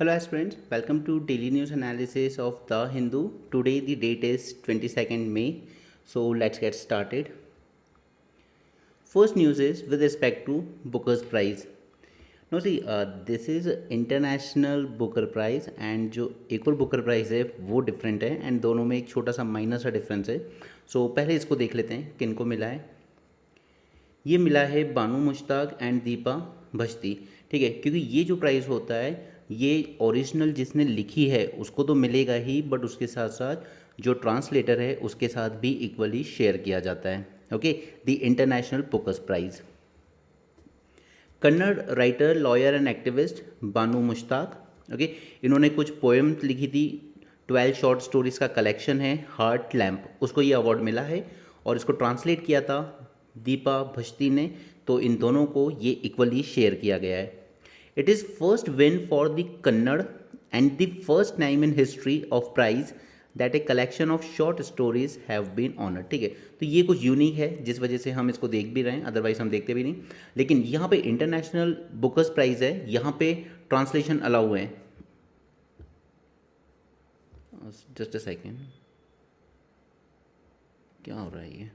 Hello aspirants, welcome to daily news analysis of The Hindu. Today the date is 22nd May. So let's get started. First news is with respect to Booker's Prize. Now see, this is International Booker Prize and जो एक और Booker price है वो different है and दोनों में एक छोटा सा माइनर सा डिफरेंस है. सो पहले इसको देख लेते हैं किन को मिला है. ये मिला है बानू मुश्ताक एंड दीपा भश्ती. ठीक है, क्योंकि ये जो प्राइज़ होता है ये ओरिजिनल जिसने लिखी है उसको तो मिलेगा ही, बट उसके साथ साथ जो ट्रांसलेटर है उसके साथ भी इक्वली शेयर किया जाता है. Okay, the International Bookers Prize. Kannada writer, lawyer and activist Banu Mushtaq. Okay, इन्होंने कुछ पोएम्स लिखी थी. 12 शॉर्ट स्टोरीज़ का कलेक्शन है हार्ट लैम्प, उसको ये अवार्ड मिला है. और इसको ट्रांसलेट किया था दीपा भश्ती ने. तो इन दोनों को ये इक्वली शेयर किया गया है. It is first win for the Kannada and the first time in history of prize that a collection of short stories have been honoured. ठीक है, तो ये कुछ यूनिक है जिस वजह से हम इसको देख भी रहे हैं, अदरवाइज हम देखते भी नहीं. लेकिन यहाँ पे इंटरनेशनल बुकर्स प्राइज़ है, यहाँ पे ट्रांसलेशन अलाउ है. जस्ट अ सेकेंड, क्या हो रहा है ये.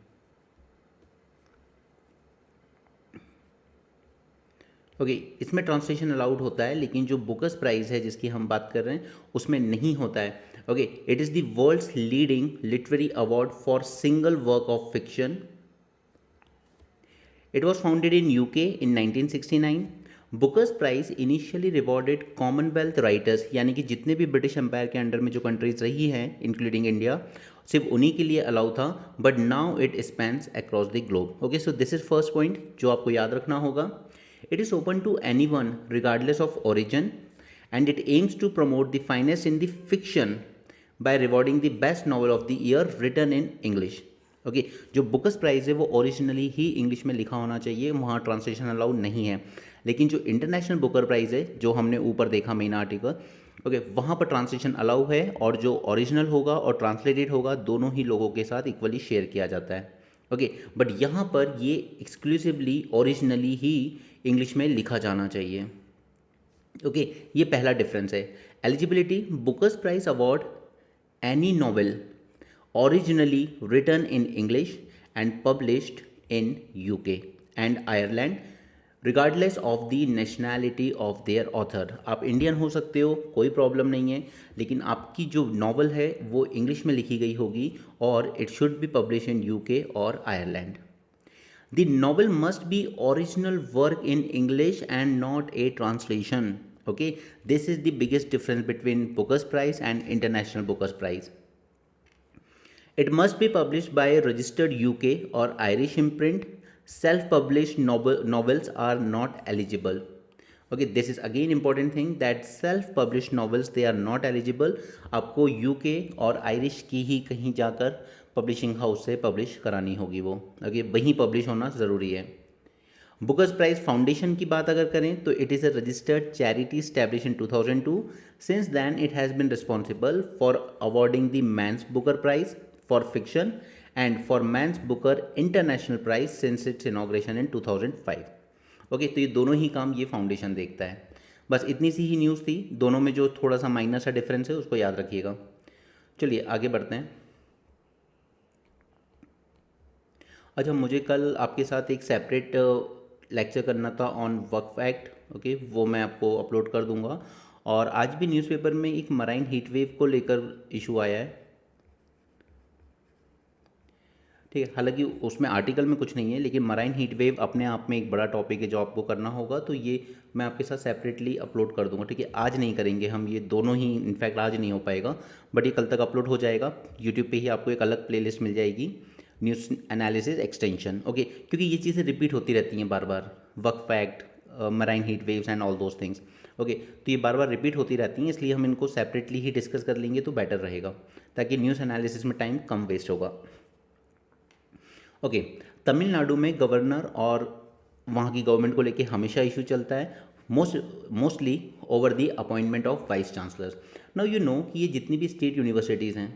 ओके, इसमें ट्रांसलेशन अलाउड होता है, लेकिन जो बुकर्स प्राइज़ है जिसकी हम बात कर रहे हैं उसमें नहीं होता है. Okay, it is the world's leading literary award for single work of fiction. It was founded in UK in 1969. Bookers prize initially rewarded Commonwealth writers, यानी कि जितने भी ब्रिटिश एम्पायर के अंडर में जो कंट्रीज रही हैं इंक्लूडिंग इंडिया, सिर्फ उन्हीं के लिए अलाउ था. But now it spans across the globe. Okay, so this is first point जो आपको याद रखना होगा. It is open to anyone regardless of origin, and it aims to promote the finest in the fiction by rewarding the best novel of the year written in English. Okay, जो Booker's price है वो originally ही English में लिखा होना चाहिए, वहाँ translation allowed नहीं है. लेकिन जो इंटरनेशनल बुकर प्राइज़ है जो हमने ऊपर देखा मेन आर्टिकल, ओके, वहाँ पर ट्रांसलेशन अलाउ है और जो ओरिजिनल होगा और ट्रांसलेटेड होगा दोनों ही लोगों के साथ इक्वली शेयर किया जाता है. ओके, बट यहाँ पर ये एक्सक्लूसिवली ओरिजिनली ही इंग्लिश में लिखा जाना चाहिए. ओके, ये पहला डिफरेंस है. Eligibility, Bookers prize award any novel originally written in English and published in UK and Ireland regardless of the nationality of their author. आप इंडियन हो सकते हो, कोई प्रॉब्लम नहीं है, लेकिन आपकी जो नावल है वो इंग्लिश में लिखी गई होगी और it should be publish in UK और Ireland. The novel must be original work in English and not a translation. Okay, this is the biggest difference between Booker's Prize and International Booker's Prize. It must be published by a registered UK or Irish imprint. Self-published novels are not eligible. Okay, this is again important thing that self-published novels they are not eligible. आपको UK और Irish की ही कहीं जाकर publishing house से publish करानी होगी वो. Okay, वहीं पब्लिश होना ज़रूरी है. बुकर्स प्राइज फाउंडेशन की बात अगर करें तो it is a registered charity establish in 2002. Since then it has been responsible for awarding the Man's Booker prize for fiction and for Man's Booker International prize since its inauguration in 2005. Okay, तो ये दोनों ही काम ये foundation देखता है. बस इतनी सी ही news थी. दोनों में जो थोड़ा सा माइनर सा डिफरेंस है उसको याद रखिएगा. चलिए आगे बढ़ते हैं. अच्छा, मुझे कल आपके साथ एक सेपरेट लेक्चर करना था ऑन वक्फ एक्ट. ओके, वो मैं आपको अपलोड कर दूंगा. और आज भी न्यूज़पेपर में एक मराइन हीट वेव को लेकर इशू आया है. ठीक है, हालांकि उसमें आर्टिकल में कुछ नहीं है, लेकिन मराइन हीट वेव अपने आप में एक बड़ा टॉपिक है जो आपको करना होगा. तो ये मैं आपके साथ सेपरेटली अपलोड कर दूंगा. ठीक है, आज नहीं करेंगे हम ये दोनों ही, इनफैक्ट आज नहीं हो पाएगा, बट ये कल तक अपलोड हो जाएगा. यूट्यूब पे ही आपको एक अलग प्लेलिस्ट मिल जाएगी, न्यूज़ एनालिसिस एक्सटेंशन. ओके, क्योंकि ये चीज़ें रिपीट होती रहती हैं बार बार. Waqf act, marine heat waves and all those things. Okay, तो ये बार बार रिपीट होती रहती हैं, इसलिए हम इनको सेपरेटली ही डिस्कस कर लेंगे तो बेटर रहेगा, ताकि न्यूज़ एनालिसिस में टाइम कम वेस्ट होगा. ओके, तमिलनाडु में गवर्नर और वहाँ की गवर्नमेंट को लेके हमेशा इशू चलता है, mostly over the appointment of vice chancellors. Now you know कि ये जितनी भी स्टेट यूनिवर्सिटीज़ हैं,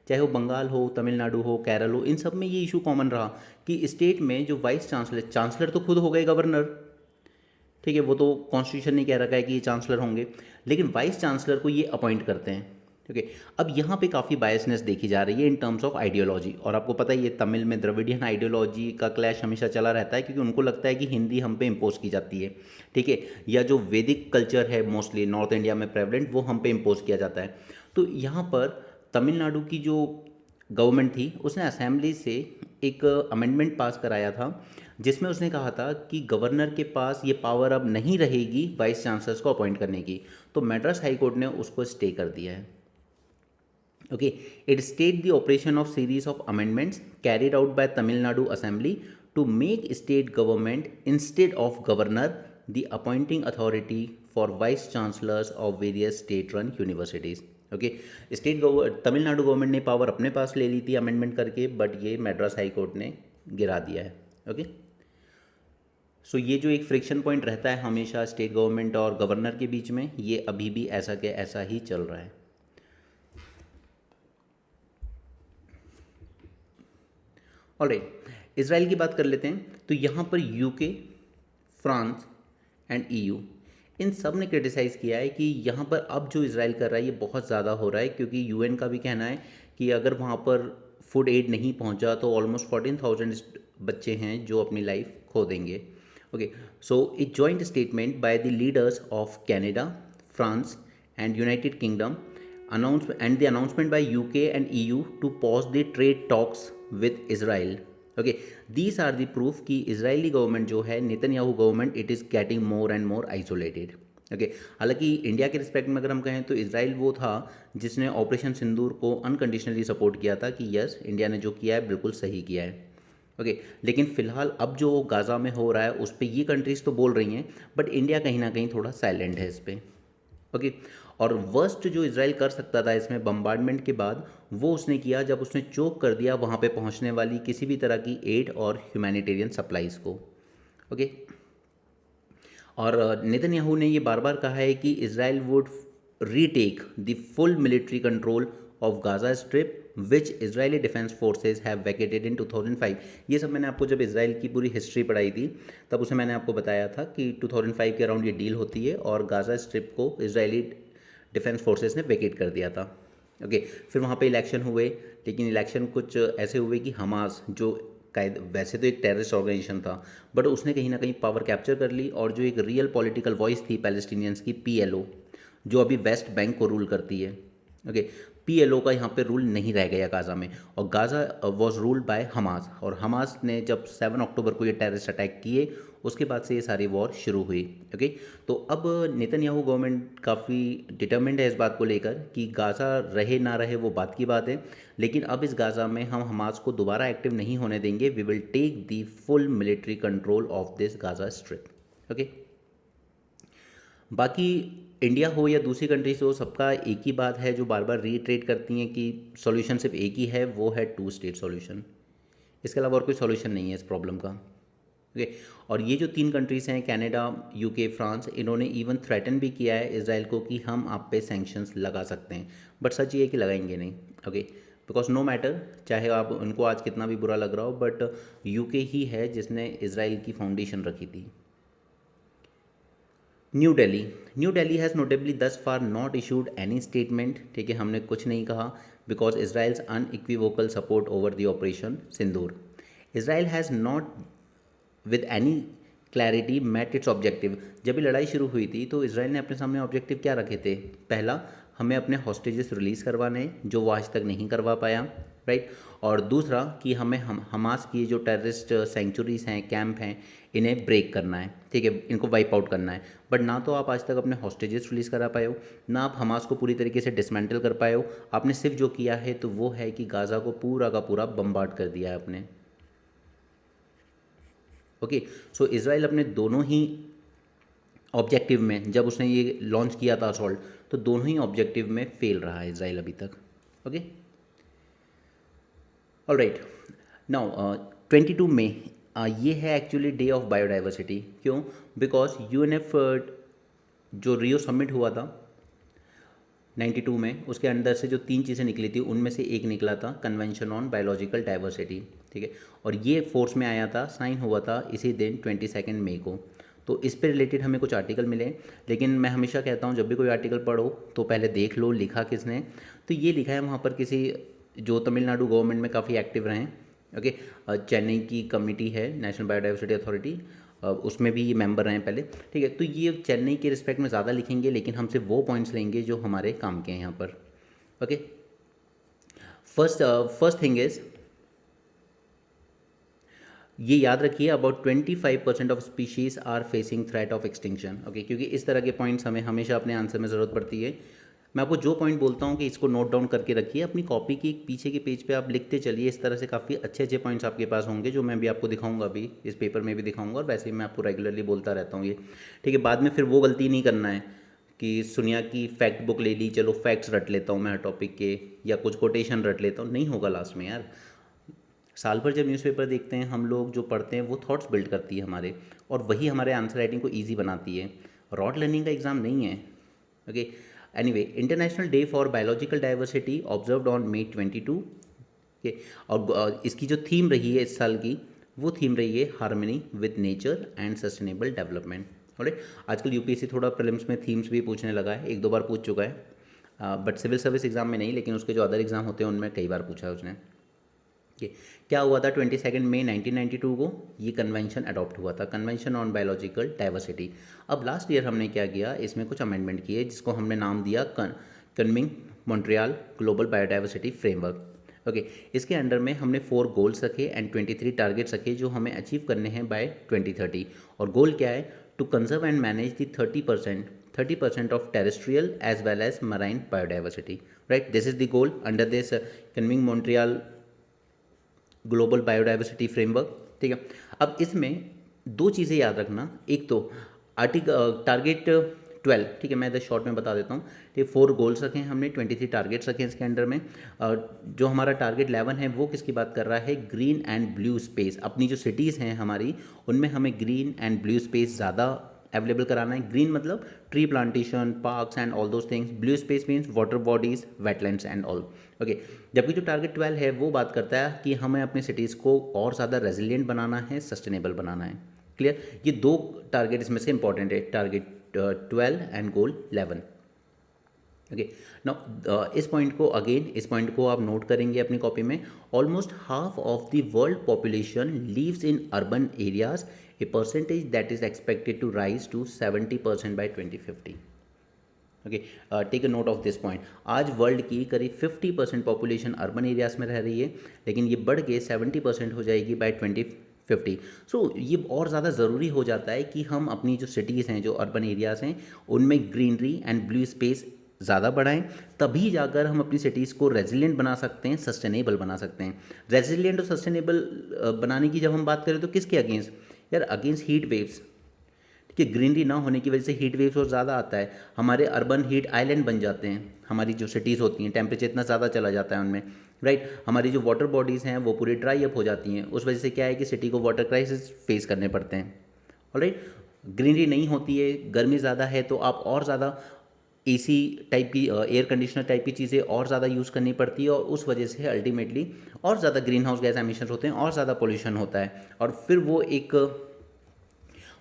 चाहे वो बंगाल हो, तमिलनाडु हो, केरल हो, इन सब में ये इशू कॉमन रहा कि स्टेट में जो वाइस चांसलर, चांसलर तो खुद हो गए गवर्नर, ठीक है, वो तो कॉन्स्टिट्यूशन ने कह रखा है कि ये चांसलर होंगे, लेकिन वाइस चांसलर को ये अपॉइंट करते हैं। ओके, अब यहाँ पे काफ़ी बायसनेस देखी जा रही है इन टर्म्स ऑफ आइडियोलॉजी, और आपको पता है ये तमिल में द्रविडियन आइडियोलॉजी का क्लैश हमेशा चला रहता है, क्योंकि उनको लगता है कि हिंदी हम पे इम्पोज की जाती है, ठीक है, या जो वैदिक कल्चर है मोस्टली नॉर्थ इंडिया में प्रेवलेंट, वो हम पे इम्पोज किया जाता है। तो यहाँ पर तमिलनाडु की जो गवर्नमेंट थी उसने असेंबली से एक अमेंडमेंट पास कराया था, जिसमें उसने कहा था कि गवर्नर के पास ये पावर अब नहीं रहेगी वाइस चांसलर्स को अपॉइंट करने की। तो मद्रास हाई कोर्ट ने उसको स्टे कर दिया है। Okay, it state the operation of series of amendments carried out by Tamil Nadu Assembly to make state government instead of governor the appointing authority for vice chancellors of various state-run universities. Okay, Tamil Nadu government ने power अपने पास ले ली थी amendment करके, but ये Madras high court ने गिरा दिया है। ओके, सो ये जो एक फ्रिक्शन पॉइंट रहता है हमेशा स्टेट गवर्नमेंट और गवर्नर के बीच में, ये अभी भी ऐसा के ऐसा ही चल रहा है। ऑलराइट, इसराइल की बात कर लेते हैं। तो यहाँ पर यूके, फ्रांस एंड ईयू, इन सब ने क्रिटिसाइज़ किया है कि यहाँ पर अब जो इसराइल कर रहा है ये बहुत ज़्यादा हो रहा है, क्योंकि यूएन का भी कहना है कि अगर वहाँ पर फूड एड नहीं पहुँचा तो ऑलमोस्ट 14,000 बच्चे हैं जो अपनी लाइफ खो देंगे। Okay, so a joint statement by the leaders of Canada, France and United kingdom and the announcement by UK and EU to pause the trade talks with Israel. Okay, these are the proof कि Israeli government जो है, Netanyahu government, it is getting more and more isolated. Okay, हालांकि India के respect में अगर हम कहें तो इसराइल वो था जिसने ऑपरेशन सिंदूर को अनकंडीशनली सपोर्ट किया था कि यस, इंडिया ने जो किया है बिल्कुल सही किया है। ओके, लेकिन फिलहाल अब जो गाज़ा में हो रहा है उस पर ये कंट्रीज़ तो बोल रही हैं, बट इंडिया कहीं ना कहीं थोड़ा साइलेंट है इस पर। ओके, और वर्स्ट जो इसराइल कर सकता था इसमें बम्बार्डमेंट के बाद, वो उसने किया जब उसने चोक कर दिया वहाँ पे पहुँचने वाली किसी भी तरह की एड और ह्यूमैनिटेरियन सप्लाईज़ को। ओके, और नेतन्याहू ने ये बार बार कहा है कि Israel would retake the full military control of Gaza strip which Israeli defence forces have vacated in 2005। ये सब मैंने आपको जब इसराइल की पूरी हिस्ट्री पढ़ाई थी तब उसे मैंने आपको बताया था कि 2005 के अराउंड ये डील होती है और गाज़ा स्ट्रिप को इजरायली डिफेंस फोर्सेस ने वेकेट कर दिया था। ओके, फिर वहाँ पे इलेक्शन हुए, लेकिन इलेक्शन कुछ ऐसे हुए कि हमास जो वैसे तो एक टेररिस्ट ऑर्गेनाइजेशन था, बट उसने कहीं ना कहीं पावर कैप्चर कर ली, और जो एक रियल पॉलिटिकल वॉइस थी पैलेस्टीनियंस की, PLO, जो अभी वेस्ट बैंक को रूल करती है। ओके, PLO का यहाँ पे रूल नहीं रह गया गाज़ा में, और Gaza was ruled by Hamas, और हमास ने जब 7 अक्टूबर को ये टेररिस्ट अटैक किए उसके बाद से ये सारी वॉर शुरू हुई। ओके, तो अब नेतन्याहू गवर्नमेंट काफ़ी डिटर्मिन्ड है इस बात को लेकर कि गाज़ा रहे ना रहे वो बात की बात है, लेकिन अब इस गाज़ा में हम हमास को दोबारा एक्टिव नहीं होने देंगे। We will take the full military control of this Gaza strip. Okay, बाकी इंडिया हो या दूसरी कंट्रीज हो, सबका एक ही बात है जो बार बार रीट्रेट करती हैं कि सॉल्यूशन सिर्फ एक ही है, वो है 2 स्टेट सॉल्यूशन। इसके अलावा और कोई सॉल्यूशन नहीं है इस प्रॉब्लम का। ओके, और ये जो 3 कंट्रीज़ हैं, कनाडा, यूके, फ्रांस, इन्होंने इवन थ्रेटन भी किया है इसराइल को कि हम आप पे सैंक्शंस लगा सकते हैं, बट सच ये है कि लगाएंगे नहीं। ओके, बिकॉज नो मैटर, चाहे आप उनको आज कितना भी बुरा लग रहा हो, बट यूके ही है जिसने इसराइल की फाउंडेशन रखी थी। New Delhi has notably thus far not issued any statement. ठीक है, हमने कुछ नहीं कहा because Israel's unequivocal support over the operation Sindoor. Israel has not with any clarity met its objective. जब भी लड़ाई शुरू हुई थी तो इसराइल ने अपने सामने ऑब्जेक्टिव क्या रखे थे? पहला, हमें अपने हॉस्टेजेस रिलीज़ करवाने, जो वो आज तक नहीं करवा पाया, राइट। और दूसरा कि हमें हमास की जो टेररिस्ट सेंचुरीज हैं, कैंप हैं, इन्हें ब्रेक करना है, ठीक है, इनको वाइप आउट करना है। बट ना तो आप आज तक अपने हॉस्टेजेस रिलीज़ करा पाए हो, ना आप हमास को पूरी तरीके से डिसमेंटल कर पाए हो। आपने सिर्फ जो किया है तो वो है कि गाज़ा को पूरा का पूरा बम्बार्ड कर दिया है आपने। ओके, सो इसराइल अपने दोनों ही ऑब्जेक्टिव में, जब उसने ये लॉन्च किया था असॉल्ट, तो दोनों ही ऑब्जेक्टिव में फेल रहा है इसराइल अभी तक। ओके, ऑलराइट, नाउ 22 मई ये है एक्चुअली डे ऑफ बायोडाइवर्सिटी। क्यों? बिकॉज UNF जो रियो समिट हुआ था 92 में, उसके अंदर से जो 3 चीज़ें निकली थी उनमें से एक निकला था कन्वेंशन ऑन बायोलॉजिकल डाइवर्सिटी, ठीक है, और ये फोर्स में आया था, साइन हुआ था इसी दिन 22 मई को। तो इस पे रिलेटेड हमें कुछ आर्टिकल मिले, लेकिन मैं हमेशा कहता हूँ जब भी कोई आर्टिकल पढ़ो तो पहले देख लो लिखा किसने। तो ये लिखा है वहाँ पर किसी जो तमिलनाडु गवर्नमेंट में काफ़ी एक्टिव रहे हैं। ओके, चेन्नई की कमिटी है नेशनल बायोडाइवर्सिटी अथॉरिटी, उसमें भी ये मेंबर रहे हैं पहले। ठीक है, तो ये चेन्नई के रिस्पेक्ट में ज़्यादा लिखेंगे, लेकिन हम सिर्फ वो पॉइंट्स लेंगे जो हमारे काम के हैं यहाँ पर। ओके, फर्स्ट थिंग इज, ये याद रखिए about 25% of species are facing threat of extinction. Okay, क्योंकि इस तरह के पॉइंट्स हमें हमेशा अपने आंसर में ज़रूरत पड़ती है। मैं आपको जो पॉइंट बोलता हूँ कि इसको नोट डाउन करके रखिए अपनी कॉपी की पीछे के पेज पे, आप लिखते चलिए। इस तरह से काफ़ी अच्छे अच्छे पॉइंट्स आपके पास होंगे जो मैं भी आपको दिखाऊंगा, अभी इस पेपर में भी दिखाऊंगा, और वैसे ही मैं आपको रेगुलरली बोलता रहता हूँ ये। ठीक है, बाद में फिर वो गलती नहीं करना है कि सुनिया की फैक्ट बुक ले ली, चलो फैक्ट्स रट लेता हूँ मैं हर टॉपिक के, या कुछ कोटेशन रट लेता हूँ, नहीं होगा लास्ट में यार। साल भर जब न्यूज़पेपर देखते हैं हम लोग, जो पढ़ते हैं वो थॉट्स बिल्ड करती है हमारे, और वही हमारे आंसर राइटिंग को ईजी बनाती है। रॉड लर्निंग का एग्ज़ाम नहीं है। Okay, anyway, international day for biological diversity observed on May 22। Okay, और इसकी जो थीम रही है इस साल की, वो थीम रही है harmony with nature and sustainable development. Okay, आजकल यूपीएससी थोड़ा प्रीलिम्स में थीम्स भी पूछने लगा है, एक दो बार पूछ चुका है, बट सिविल सर्विस एग्जाम में नहीं, लेकिन उसके जो अदर एग्जाम होते हैं उनमें कई बार पूछा है उसने। क्या हुआ था 22 मई 1992 को, ये कन्वेंशन अडॉप्ट हुआ था, कन्वेंशन ऑन बायोलॉजिकल डाइवर्सिटी। अब लास्ट ईयर हमने क्या किया, इसमें कुछ अमेंडमेंट किए जिसको हमने नाम दिया Kunming Montreal global biodiversity framework. Okay, इसके अंडर में हमने 4 गोल्स रखे एंड 23 टारगेट्स रखे जो हमें अचीव करने हैं बाय 2030। और गोल क्या है, to conserve and manage the 30% of terrestrial as well as marine biodiversity. Right, this is the goal under this Kunming Montreal global biodiversity framework. ठीक है, अब इसमें 2 चीज़ें याद रखना, एक तो टारगेट 12, ठीक है, मैं इधर शॉर्ट में बता देता हूँ। ठीक, 4 गोल्स रखे हैं हमने, 23 टारगेट्स रखे हैं इसके अंडर में। जो हमारा टारगेट 11 है वो किसकी बात कर रहा है, ग्रीन एंड ब्लू स्पेस। अपनी जो सिटीज़ हैं हमारी, उनमें हमें ग्रीन एंड ब्लू स्पेस ज़्यादा अवेलेबल कराना है। ग्रीन मतलब tree plantation, parks and all those things. Blue space means water bodies, wetlands and all. Okay, जबकि जो टारगेट 12 है वो बात करता है कि हमें अपनी सिटीज़ को और ज़्यादा रेजिलिएंट बनाना है, सस्टेनेबल बनाना है। क्लियर, ये 2 टारगेट इसमें से इंपॉर्टेंट है, target 12 and goal 11। Okay, now इस पॉइंट को आप नोट करेंगे अपनी कॉपी में। Almost half of the world population lives in urban areas, a percentage that is expected to rise to 70% by 2050। Okay, take a note of this point. आज world की करीब 50% population urban areas में रह रही है, लेकिन ये बढ़ के 70% हो जाएगी बाय 2050। सो ये और ज़्यादा ज़रूरी हो जाता है कि हम अपनी जो सिटीज़ हैं, जो अर्बन एरियाज़ हैं, उनमें ग्रीनरी एंड ब्लू स्पेस ज़्यादा बढ़ाएं, तभी जाकर हम अपनी सिटीज़ को रेजिलिएंट बना सकते हैं, सस्टेनेबल बना सकते हैं। रेजिलिएंट और सस्टेनेबल बनाने की जब हम बात करें तो किसके अगेंस्ट, यार अगेंस्ट हीट वेव्स। कि ग्रीनरी ना होने की वजह से हीट वेव्स और ज़्यादा आता है, हमारे अर्बन हीट आइलैंड बन जाते हैं, हमारी जो सिटीज़ होती हैं टेम्परेचर इतना ज़्यादा चला जाता है उनमें। राइट, हमारी जो वाटर बॉडीज़ हैं वो पूरी ड्राई अप हो जाती हैं, उस वजह से क्या है कि सिटी को वाटर क्राइसिस फेस करने पड़ते हैं। ऑलराइट, ग्रीनरी नहीं होती है, गर्मी ज़्यादा है, तो आप और ज़्यादा एसी टाइप की, एयर कंडीशनर टाइप की चीज़ें और ज़्यादा यूज़ करनी पड़ती है, और उस वजह से अल्टीमेटली और ज़्यादा ग्रीन हाउस गैस एमिशन होते हैं, और ज़्यादा पोल्यूशन होता है, और फिर वो एक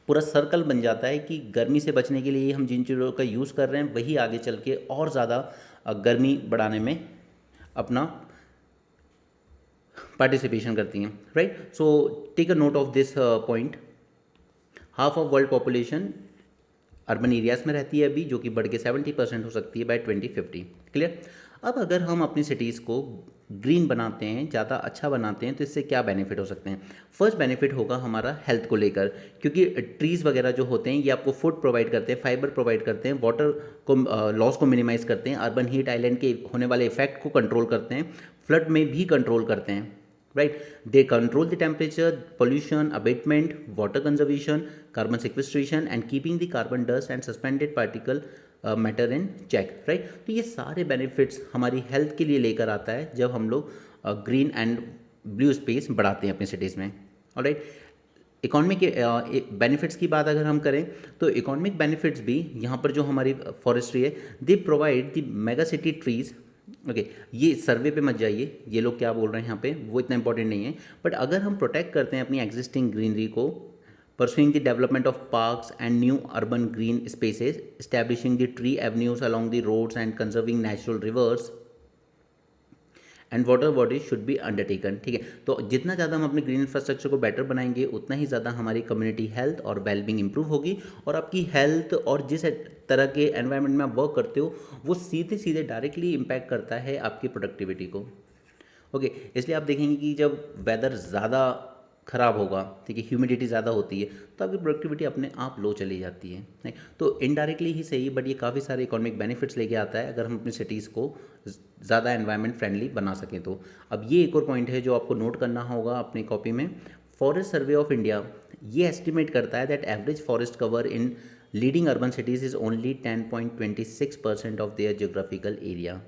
पूरा सर्कल बन जाता है कि गर्मी से बचने के लिए हम जिन चीज़ों का यूज़ कर रहे हैं वही आगे चल के और ज़्यादा गर्मी बढ़ाने में अपना पार्टिसिपेशन करती हैं। Right, so take a note of this point. Half of world population urban areas में रहती है अभी, जो कि बढ़ के 70% हो सकती है बाय 2050। क्लियर, अब अगर हम अपनी सिटीज़ को ग्रीन बनाते हैं, ज़्यादा अच्छा बनाते हैं, तो इससे क्या बेनिफिट हो सकते हैं। फर्स्ट बेनिफिट होगा हमारा हेल्थ को लेकर, क्योंकि ट्रीज़ वगैरह जो होते हैं ये आपको फूड प्रोवाइड करते हैं, फाइबर प्रोवाइड करते हैं, वाटर को लॉस को मिनिमाइज़ करते हैं, अर्बन हीट आइलैंड के होने वाले इफेक्ट को कंट्रोल करते हैं, फ्लड में भी कंट्रोल करते हैं। Right, they control the temperature, pollution abatement, water conservation, carbon sequestration and keeping the carbon dust and suspended particle matter in check. Right, तो ये सारे benefits हमारी health के लिए लेकर आता है जब हम लोग green and blue space बढ़ाते हैं अपनी cities में। Alright, इकोनॉमिक बेनिफिट्स की बात अगर हम करें तो इकोनॉमिक बेनिफिट्स भी यहाँ पर जो हमारी फॉरेस्ट्री है, they provide the mega city trees. Okay, ये सर्वे पे मत जाइए, ये लोग क्या बोल रहे हैं यहाँ पे वो इतना इंपॉर्टेंट नहीं है, बट अगर हम प्रोटेक्ट करते हैं अपनी एग्जिस्टिंग ग्रीनरी को, pursuing the development of parks and new urban green spaces, establishing the tree avenues along the roads and conserving natural rivers and water bodies should be undertaken. ठीक है, तो जितना ज़्यादा हम अपने ग्रीन इंफ्रास्ट्रक्चर को better बनाएंगे उतना ही ज़्यादा हमारी कम्युनिटी हेल्थ और वेलबींग इंप्रूव होगी, और आपकी हेल्थ और जिस तरह के एनवायरनमेंट में आप वर्क करते हो वो सीधे सीधे डायरेक्टली इम्पैक्ट करता है आपकी प्रोडक्टिविटी को। ओके, इसलिए आप देखेंगे कि जब वेदर ज़्यादा ख़राब होगा, ठीक है, ह्यूमिडिटी ज़्यादा होती है, तो आपकी प्रोडक्टिविटी अपने आप लो चली जाती है। नहीं तो इनडायरेक्टली ही सही, बट ये काफ़ी सारे इकोनॉमिक बेनिफिट्स लेके आता है अगर हम अपनी सिटीज़ को ज़्यादा एनवायरनमेंट फ्रेंडली बना सकें तो। अब ये एक और पॉइंट है जो आपको नोट करना होगा अपनी कॉपी में। फॉरेस्ट सर्वे ऑफ इंडिया ये एस्टिमेट करता है that average forest cover in leading urban cities is only 10.26% of their geographical area.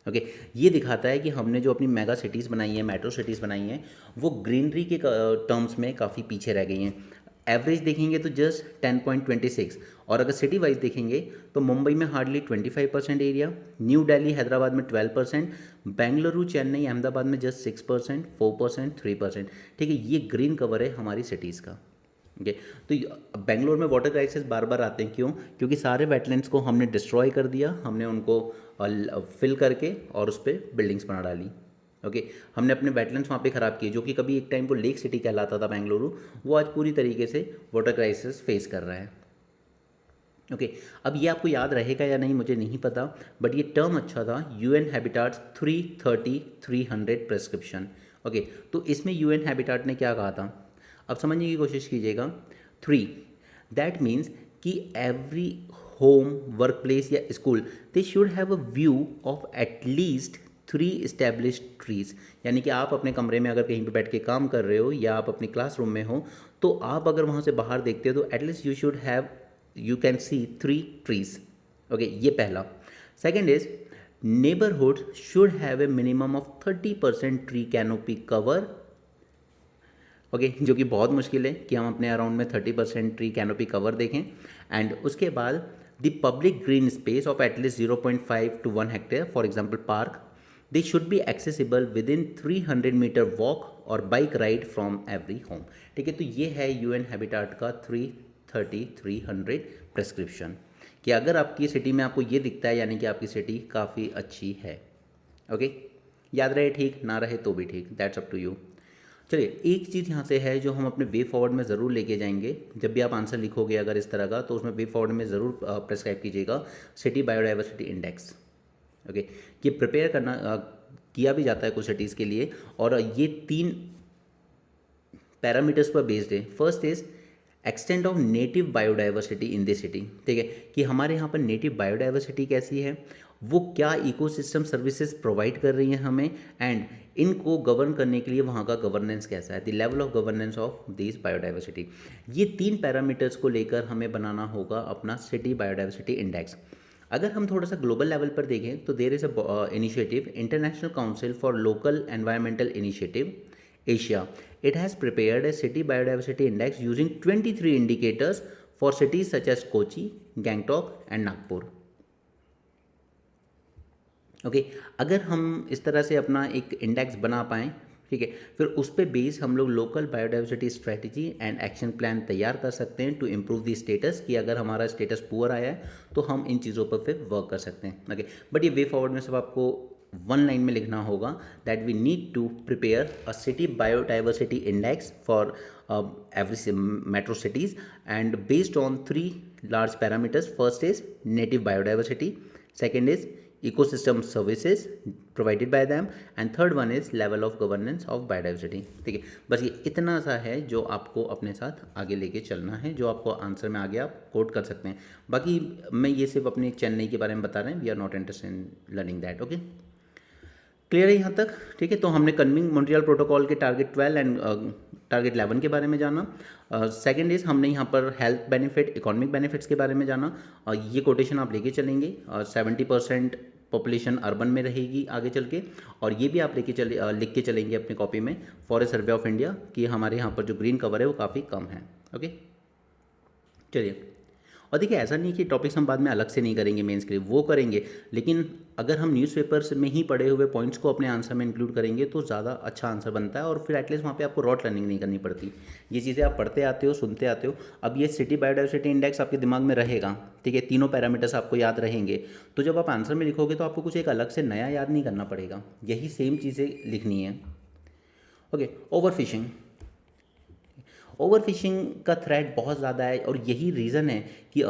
Okay, ये दिखाता है कि हमने जो अपनी मेगा सिटीज़ बनाई हैं, मेट्रो सिटीज़ बनाई हैं, वो ग्रीनरी के टर्म्स में काफ़ी पीछे रह गई हैं। एवरेज देखेंगे तो जस्ट 10.26, और अगर सिटी वाइज देखेंगे तो मुंबई में hardly 25% area, new Delhi Hyderabad में 12%, बेंगलुरु चेन्नई अहमदाबाद में जस्ट 6%, 4%, 3%। ठीक है, ये ग्रीन कवर है हमारी सिटीज़ का। ओके, तो बेंगलोर में वाटर क्राइसिस बार बार आते हैं, क्यों? क्योंकि सारे वेटलैंड्स को हमने डिस्ट्रॉय कर दिया, हमने उनको फिल करके और उस पर बिल्डिंग्स बना डाली। ओके, हमने अपने वेटलैंड्स वहाँ पे ख़राब किए, जो कि कभी एक टाइम को लेक सिटी कहलाता था बेंगलुरु, वो आज पूरी तरीके से वाटर क्राइसिस फेस कर रहा है। ओके, अब ये आपको याद रहेगा या नहीं मुझे नहीं पता, बट ये टर्म अच्छा था, यूएन हैबिटाट 330-300 प्रेस्क्रिप्शन। ओके, तो इसमें यूएन हैबिटाट ने क्या कहा था, अब समझने की कोशिश कीजिएगा। 3 दैट मीन्स कि एवरी होम, वर्क प्लेस या school they should have a view of at least 3 established trees. यानी कि आप अपने कमरे में अगर कहीं पे बैठ के काम कर रहे हो या आप अपनी क्लासरूम में हो, तो आप अगर वहाँ से बाहर देखते हो तो at least you can see 3 trees. Okay, ये पहला। Second is neighbourhood should have a minimum of 30% tree canopy cover. Okay, जो कि बहुत मुश्किल है कि हम अपने अराउंड में 30% ट्री कैनोपी कवर देखें। एंड उसके बाद the public green space of at least 0.5 to 1 hectare, for example park, they should be accessible within 300 metre walk और bike ride from every home. ठीक है, तो ये है यूएन हैबिटाट का 330-300 प्रेस्क्रिप्शन, कि अगर आपकी सिटी में आपको ये दिखता है यानी कि आपकी सिटी काफ़ी अच्छी है। ओके, याद रहे ठीक, ना रहे तो भी ठीक, दैट्स अप टू यू। चलिए, एक चीज़ यहाँ से है जो हम अपने वे फॉरवर्ड में ज़रूर लेके जाएंगे, जब भी आप आंसर लिखोगे अगर इस तरह का, तो उसमें वे फॉरवर्ड में ज़रूर प्रेस्क्राइब कीजिएगा सिटी बायोडाइवर्सिटी इंडेक्स। ओके, ये प्रिपेयर करना किया भी जाता है कुछ सिटीज़ के लिए, और ये 3 पैरामीटर्स पर बेस्ड है। First is extent of native biodiversity in the city. ठीक है, कि हमारे यहाँ पर नेटिव बायोडाइवर्सिटी कैसी है, वो क्या इकोसिस्टम सर्विसेज प्रोवाइड कर रही हैं हमें, एंड इनको गवर्न करने के लिए वहाँ का गवर्नेंस कैसा है, the level of governance of this biodiversity. ये 3 पैरामीटर्स को लेकर हमें बनाना होगा अपना सिटी बायोडाइवर्सिटी इंडेक्स। अगर हम थोड़ा सा ग्लोबल लेवल पर देखें तो there is a initiative, International Council for Local Environmental Initiative Asia. It has prepared a city biodiversity index using 23 indicators for cities such as Kochi, Gangtok and Nagpur. Okay, अगर हम इस तरह से अपना एक इंडेक्स बना पाएँ, ठीक है, फिर उस पर बेस हम लोग local biodiversity strategy and action plan तैयार कर सकते हैं टू इम्प्रूव दी स्टेटस, कि अगर हमारा स्टेटस पुअर आया है तो हम इन चीज़ों पर फिर वर्क कर सकते हैं। ओके, बट ये वे फॉरवर्ड में सब आपको 1 लाइन में लिखना होगा that we need to prepare a city biodiversity index for every metro cities and based on 3 large parameters. First is native biodiversity, second is ecosystem services provided by them, and third one is level of governance of biodiversity. ठीक है, बस ये इतना सा है जो आपको अपने साथ आगे लेके चलना है, जो आपको आंसर में आगे आप कोट कर सकते हैं। बाकी मैं ये सिर्फ अपने चेन्नई के बारे में बता रहे हैं, we are not interested in learning that. Okay, clear है यहाँ तक? ठीक है, तो हमने कन्विंग मॉन्ट्रियल प्रोटोकॉल के टारगेट 12 एंड टारगेट 11 के बारे में जाना। सेकंड इज़ हमने यहाँ पर हेल्थ बेनिफिट, इकोनॉमिक बेनिफिट्स के बारे में जाना। ये कोटेशन आप लेके चलेंगे, 70% पॉपुलेशन अर्बन में रहेगी आगे चल के, और ये भी आप लिख के चलेंगे अपनी कॉपी में, for a survey of India, कि हमारे यहाँ पर जो ग्रीन कवर है वो काफ़ी कम है। ओके, चलिए, और देखिए ऐसा नहीं कि टॉपिक्स हम बाद में अलग से नहीं करेंगे मेंस के लिए, वो करेंगे, लेकिन अगर हम न्यूज़पेपर्स में ही पढ़े हुए पॉइंट्स को अपने आंसर में इंक्लूड करेंगे तो ज़्यादा अच्छा आंसर बनता है, और फिर एटलीस्ट वहाँ पे आपको रॉट लर्निंग नहीं करनी पड़ती। ये चीज़ें आप पढ़ते आते हो, सुनते आते हो। अब ये सिटी बायोडाइवर्सिटी इंडेक्स आपके दिमाग में रहेगा, ठीक है, तीनों पैरामीटर्स आपको याद रहेंगे, तो जब आप आंसर में लिखोगे तो आपको कुछ एक अलग से नया याद नहीं करना पड़ेगा, यही सेम चीज़ें लिखनी है। Okay, over fishing. Over fishing का थ्रेट बहुत ज़्यादा है, और यही रीज़न है कि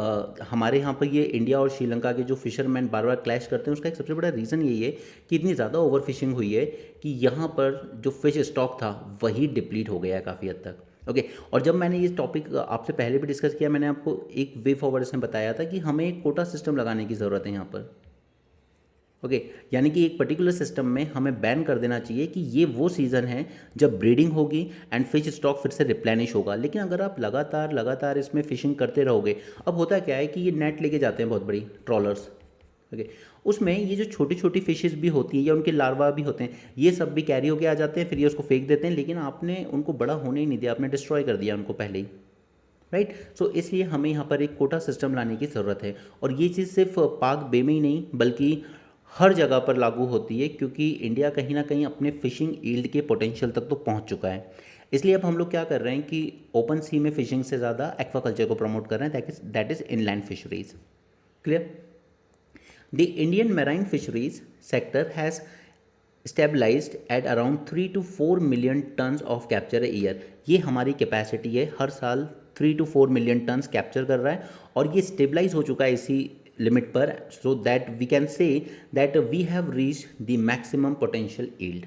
हमारे यहाँ पर ये इंडिया और श्रीलंका के जो फिशरमैन बार बार क्लैश करते हैं, उसका एक सबसे बड़ा रीज़न यही है कि इतनी ज़्यादा ओवर फिशिंग हुई है कि यहाँ पर जो फिश स्टॉक था वही डिप्लीट हो गया है काफ़ी हद तक। ओके, और जब मैंने ये टॉपिक आपसे पहले भी डिस्कस किया, मैंने आपको एक वे फॉरवर्ड में बताया था कि हमें एक कोटा सिस्टम लगाने की ज़रूरत है यहाँ पर। ओके, यानी कि एक पर्टिकुलर सिस्टम में हमें बैन कर देना चाहिए कि ये वो सीज़न है जब ब्रीडिंग होगी एंड फिश स्टॉक फिर से रिप्लेनिश होगा। लेकिन अगर आप लगातार लगातार इसमें फ़िशिंग करते रहोगे, अब होता क्या है कि ये नेट लेके जाते हैं बहुत बड़ी ट्रॉलर्स, ओके, उसमें ये जो छोटी छोटी फिशेस भी होती हैं या उनके लार्वा भी होते हैं, ये सब भी कैरी होके आ जाते हैं, फिर ये उसको फेंक देते हैं, लेकिन आपने उनको बड़ा होने ही नहीं दिया, आपने डिस्ट्रॉय कर दिया उनको पहले ही, राइट। सो इसलिए हमें यहाँ पर एक कोटा सिस्टम लाने की ज़रूरत है, और ये चीज़ सिर्फ पाक बे में ही नहीं बल्कि हर जगह पर लागू होती है, क्योंकि इंडिया कहीं ना कहीं अपने फिशिंग ईल्ड के पोटेंशियल तक तो पहुँच चुका है। इसलिए अब हम लोग क्या कर रहे हैं कि ओपन सी में फिशिंग से ज़्यादा एक्वाकल्चर को प्रमोट कर रहे हैं, that is inland fisheries. Clear? The Indian marine fisheries sector has stabilised at around 3 to 4 million tonnes of capture a year. ये हमारी कैपेसिटी है, हर साल 3 to 4 मिलियन टन्स कैप्चर कर रहा है, और ये स्टेबलाइज हो चुका है इसी लिमिट पर, so that we can say that we have reach the maximum potential yield,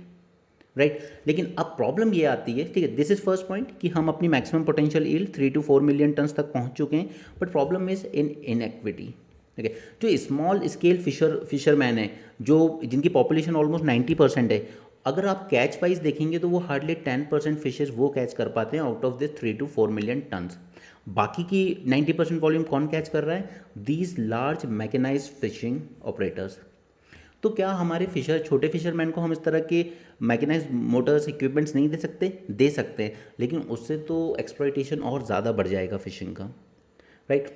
right. लेकिन अब प्रॉब्लम ये आती है, ठीक है, दिस इज फर्स्ट पॉइंट कि हम अपनी maximum potential yield 3 to 4 million turns तक पहुंच चुके हैं, बट प्रॉब्लम इज इन इनएक्विटी। ठीक है, जो स्मॉल स्केल फिशरमैन है, जो जिनकी पॉपुलेशन ऑलमोस्ट 90% है, अगर आप कैच वाइज देखेंगे तो वो हार्डली 10% फिशेज वो कैच कर पाते हैं out of this 3 to 4 million tonnes. बाकी की 90% वॉल्यूम कौन कैच कर रहा है? These large mechanised fishing operators. तो क्या हमारे छोटे फिशरमैन को हम इस तरह के मैकेनाइज्ड मोटर्स इक्विपमेंट्स नहीं दे सकते? दे सकते हैं, लेकिन उससे तो एक्सप्लॉइटेशन और ज़्यादा बढ़ जाएगा फिशिंग का, राइट।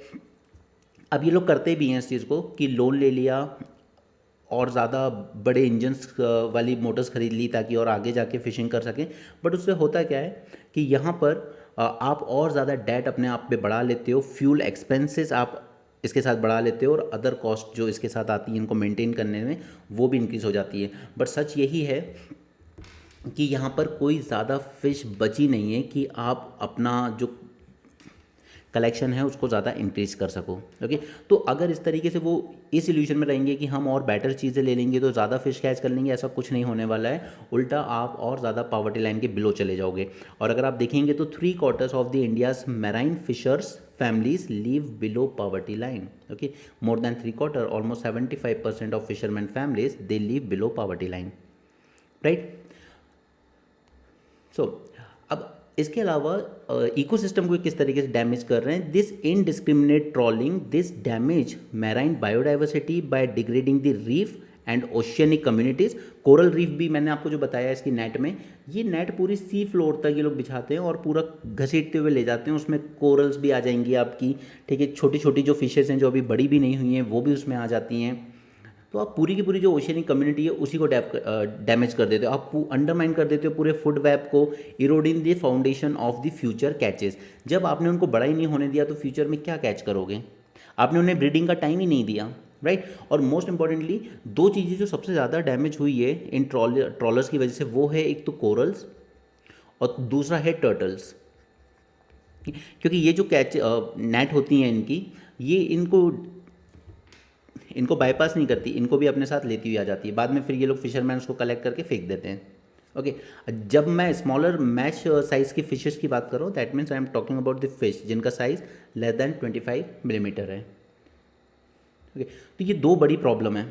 अब ये लोग करते भी हैं इस चीज़ को कि लोन ले लिया और ज़्यादा बड़े इंजन्स वाली मोटर्स खरीद ली ताकि और आगे जाके फिशिंग कर सकें, बट उससे होता क्या है कि यहाँ पर आप और ज़्यादा डेट अपने आप पे बढ़ा लेते हो, फ्यूल एक्सपेंसेस आप इसके साथ बढ़ा लेते हो, और अदर कॉस्ट जो इसके साथ आती है इनको मेंटेन करने में वो भी इंक्रीज़ हो जाती है। बट सच यही है कि यहाँ पर कोई ज़्यादा फिश बची नहीं है कि आप अपना जो कलेक्शन है उसको ज़्यादा इंक्रीज़ कर सको। ओके, तो अगर इस तरीके से वो इस इल्यूशन में रहेंगे कि हम और बेटर चीज़ें ले लेंगे तो ज़्यादा फिश कैच कर लेंगे, ऐसा कुछ नहीं होने वाला है। उल्टा आप और ज़्यादा पॉवर्टी लाइन के बिलो चले जाओगे। और अगर आप देखेंगे तो 3/4 of the India's marine fishers families live below poverty line. Okay, more than 3/4, almost 75% of fishermen families, they live below poverty line, right? So अब इसके अलावा इकोसिस्टम को किस तरीके से डैमेज कर रहे हैं? This indiscriminate trawling this damage marine biodiversity by degrading the reef and oceanic communities. Coral reef भी मैंने आपको जो बताया इसकी नेट में, ये नेट पूरी सी फ्लोर तक ये लोग बिछाते हैं और पूरा घसीटते हुए ले जाते हैं, उसमें कोरल्स भी आ जाएंगी आपकी, ठीक है, छोटी छोटी जो फिशेस हैं जो अभी बड़ी भी नहीं हुई हैं वो भी उसमें आ जाती हैं। तो आप पूरी की पूरी जो ओशियनिक कम्युनिटी है उसी को डैमेज कर देते हो, आप अंडरमाइन कर देते हो पूरे फूड वेब को, eroding the foundation of the future catches. जब आपने उनको बड़ा ही नहीं होने दिया तो फ्यूचर में क्या कैच करोगे? आपने उन्हें ब्रीडिंग का टाइम ही नहीं दिया, राइट। और मोस्ट इंपॉर्टेंटली दो चीज़ें जो सबसे ज़्यादा डैमेज हुई है इन ट्रॉलर्स की वजह से, वो है एक तो कोरल्स और दूसरा है टर्टल्स। क्योंकि ये जो कैच नेट होती हैं इनकी, ये इनको बाईपास नहीं करती, इनको भी अपने साथ लेती हुई आ जाती है। बाद में फिर ये लोग फिशरमैन उसको कलेक्ट करके फेंक देते हैं। ओके, जब मैं स्मॉलर मैच साइज़ की फिशेस की बात कर रहा हूँ, that means I am talking about the fish जिनका साइज़ लेस दैन 25 मिलीमीटर है। ओके, तो ये दो बड़ी प्रॉब्लम है।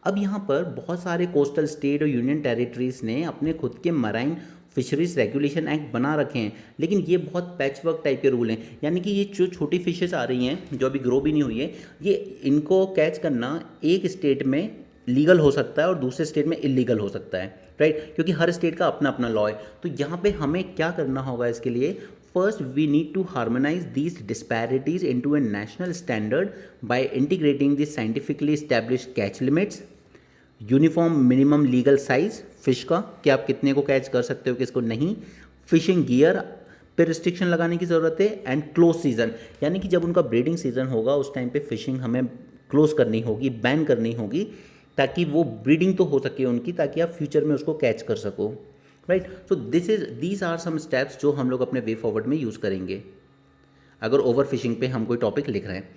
अब यहाँ पर बहुत सारे कोस्टल स्टेट और यूनियन टेरिटरीज ने अपने खुद के मराइन फिशरीज रेगुलेशन एक्ट बना रखे हैं, लेकिन ये बहुत पैच वर्क टाइप के रूल हैं। यानी कि ये जो छोटी फिशेस आ रही हैं जो अभी ग्रो भी नहीं हुई है, ये इनको कैच करना एक स्टेट में लीगल हो सकता है और दूसरे स्टेट में इलीगल हो सकता है, राइट, क्योंकि हर स्टेट का अपना अपना लॉ है। तो यहाँ पे हमें क्या करना होगा इसके लिए? First, we need to harmonize these disparities into a national standard by integrating the scientifically established catch limits, uniform minimum legal size fish का कि आप कितने को कैच कर सकते हो किसको नहीं, फिशिंग गियर पे रिस्ट्रिक्शन लगाने की ज़रूरत है, एंड क्लोज सीज़न यानी कि जब उनका ब्रीडिंग सीज़न होगा उस टाइम पे फिशिंग हमें क्लोज करनी होगी, बैन करनी होगी, ताकि वो ब्रीडिंग तो हो सके उनकी, ताकि आप फ्यूचर में उसको कैच कर सको, right. So these are some steps जो हम लोग अपने वे फॉरवर्ड में यूज़ करेंगे अगर ओवर फिशिंग पे हम कोई टॉपिक लिख रहे हैं।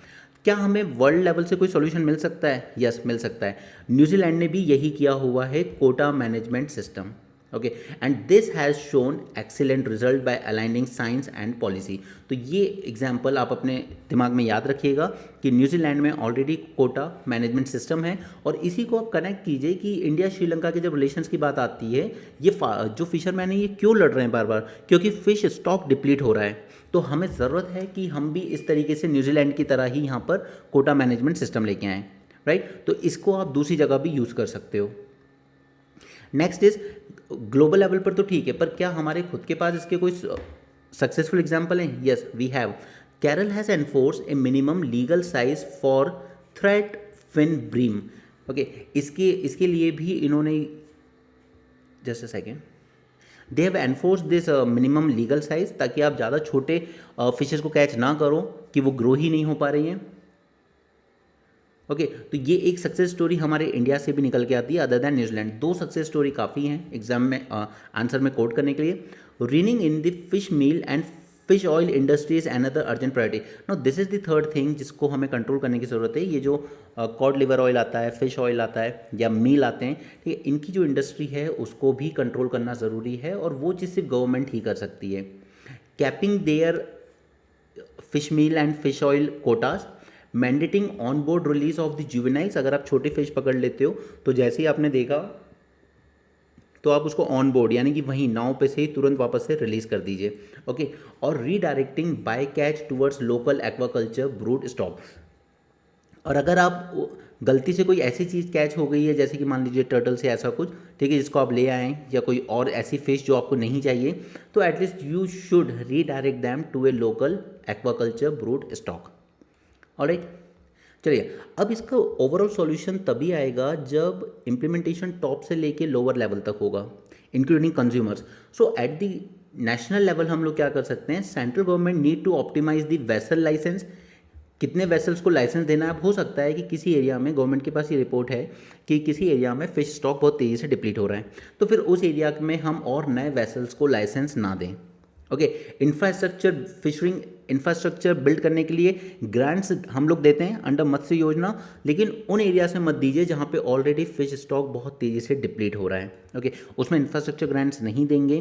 क्या हमें वर्ल्ड लेवल से कोई सॉल्यूशन मिल सकता है? यस, मिल सकता है। न्यूजीलैंड ने भी यही किया हुआ है, quota management system, okay, and this has shown excellent result by aligning science and policy. तो ये एग्जाम्पल आप अपने दिमाग में याद रखिएगा कि न्यूजीलैंड में ऑलरेडी कोटा मैनेजमेंट सिस्टम है, और इसी को आप कनेक्ट कीजिए कि इंडिया श्रीलंका के जब रिलेशंस की बात आती है, ये जो फिशरमैन है ये क्यों लड़ रहे हैं बार बार? क्योंकि फिश स्टॉक डिप्लीट हो रहा है। तो हमें ज़रूरत है कि हम भी इस तरीके से न्यूजीलैंड की तरह ही यहाँ पर कोटा मैनेजमेंट सिस्टम लेके आएँ, राइट। तो इसको आप दूसरी जगह भी यूज़ कर सकते हो। नेक्स्ट इज ग्लोबल लेवल पर तो ठीक है, पर क्या हमारे खुद के पास इसके कोई सक्सेसफुल एग्जाम्पल हैं? Yes, we have. Kerala has enforce a minimum legal size for threadfin bream, okay. इसके लिए भी इन्होंने, just a second, they have enforce this minimum legal size, ताकि आप ज़्यादा छोटे फिशेस को कैच ना करो कि वो ग्रो ही नहीं हो पा रही हैं, ओके। तो ये एक सक्सेस स्टोरी हमारे इंडिया से भी निकल के आती है other than New Zealand. 2 success story काफ़ी हैं एग्जाम में आंसर में कोट करने के लिए। Reining in the fish meal and fish oil industry is another urgent priority. No, this is the third thing जिसको हमें कंट्रोल करने की ज़रूरत है। ये जो कॉड लिवर ऑयल आता है, फिश ऑयल आता है, या मील आते हैं, ठीक है, इनकी जो इंडस्ट्री है उसको भी कंट्रोल करना ज़रूरी है, और वो चीज़ सिर्फ गवर्नमेंट ही कर सकती है। Capping their fish meal and fish oil quotas, mandating on board release of the juveniles. अगर आप छोटे फिश पकड़ लेते हो तो जैसे ही आपने देखा तो आप उसको ऑन बोर्ड यानी कि वहीं नाव पे से ही तुरंत वापस से रिलीज कर दीजिए, ओके। और redirecting bycatch towards local aquaculture brood stock. और अगर आप गलती से कोई ऐसी चीज़ कैच हो गई है, जैसे कि मान लीजिए टर्टल से ऐसा कुछ, ठीक है, जिसको आप ले आएँ, या कोई और ऐसी फिश जो आपको नहीं चाहिए, तो at least you should redirect them to a local aquaculture brood stock, alright. चलिए, अब इसका ओवरऑल सॉल्यूशन तभी आएगा जब इम्प्लीमेंटेशन टॉप से लेके लोअर लेवल तक होगा, including consumers. So at the national level हम लोग क्या कर सकते हैं? Central government need to optimise the vessel licence. कितने वेसल्स को लाइसेंस देना है? अब हो सकता है कि किसी एरिया में, गवर्नमेंट के पास ये रिपोर्ट है कि किसी एरिया में फिश स्टॉक बहुत तेज़ी से डिप्लीट हो रहा है, तो फिर उस एरिया में हम और नए वेसल्स को लाइसेंस ना दें, ओके। इंफ्रास्ट्रक्चर, फिशरिंग इंफ्रास्ट्रक्चर बिल्ड करने के लिए ग्रांट्स हम लोग देते हैं अंडर मत्स्य योजना, लेकिन उन एरिया से मत दीजिए जहाँ पे ऑलरेडी फिश स्टॉक बहुत तेज़ी से डिप्लीट हो रहा है, ओके। उसमें इंफ्रास्ट्रक्चर ग्रांट्स नहीं देंगे,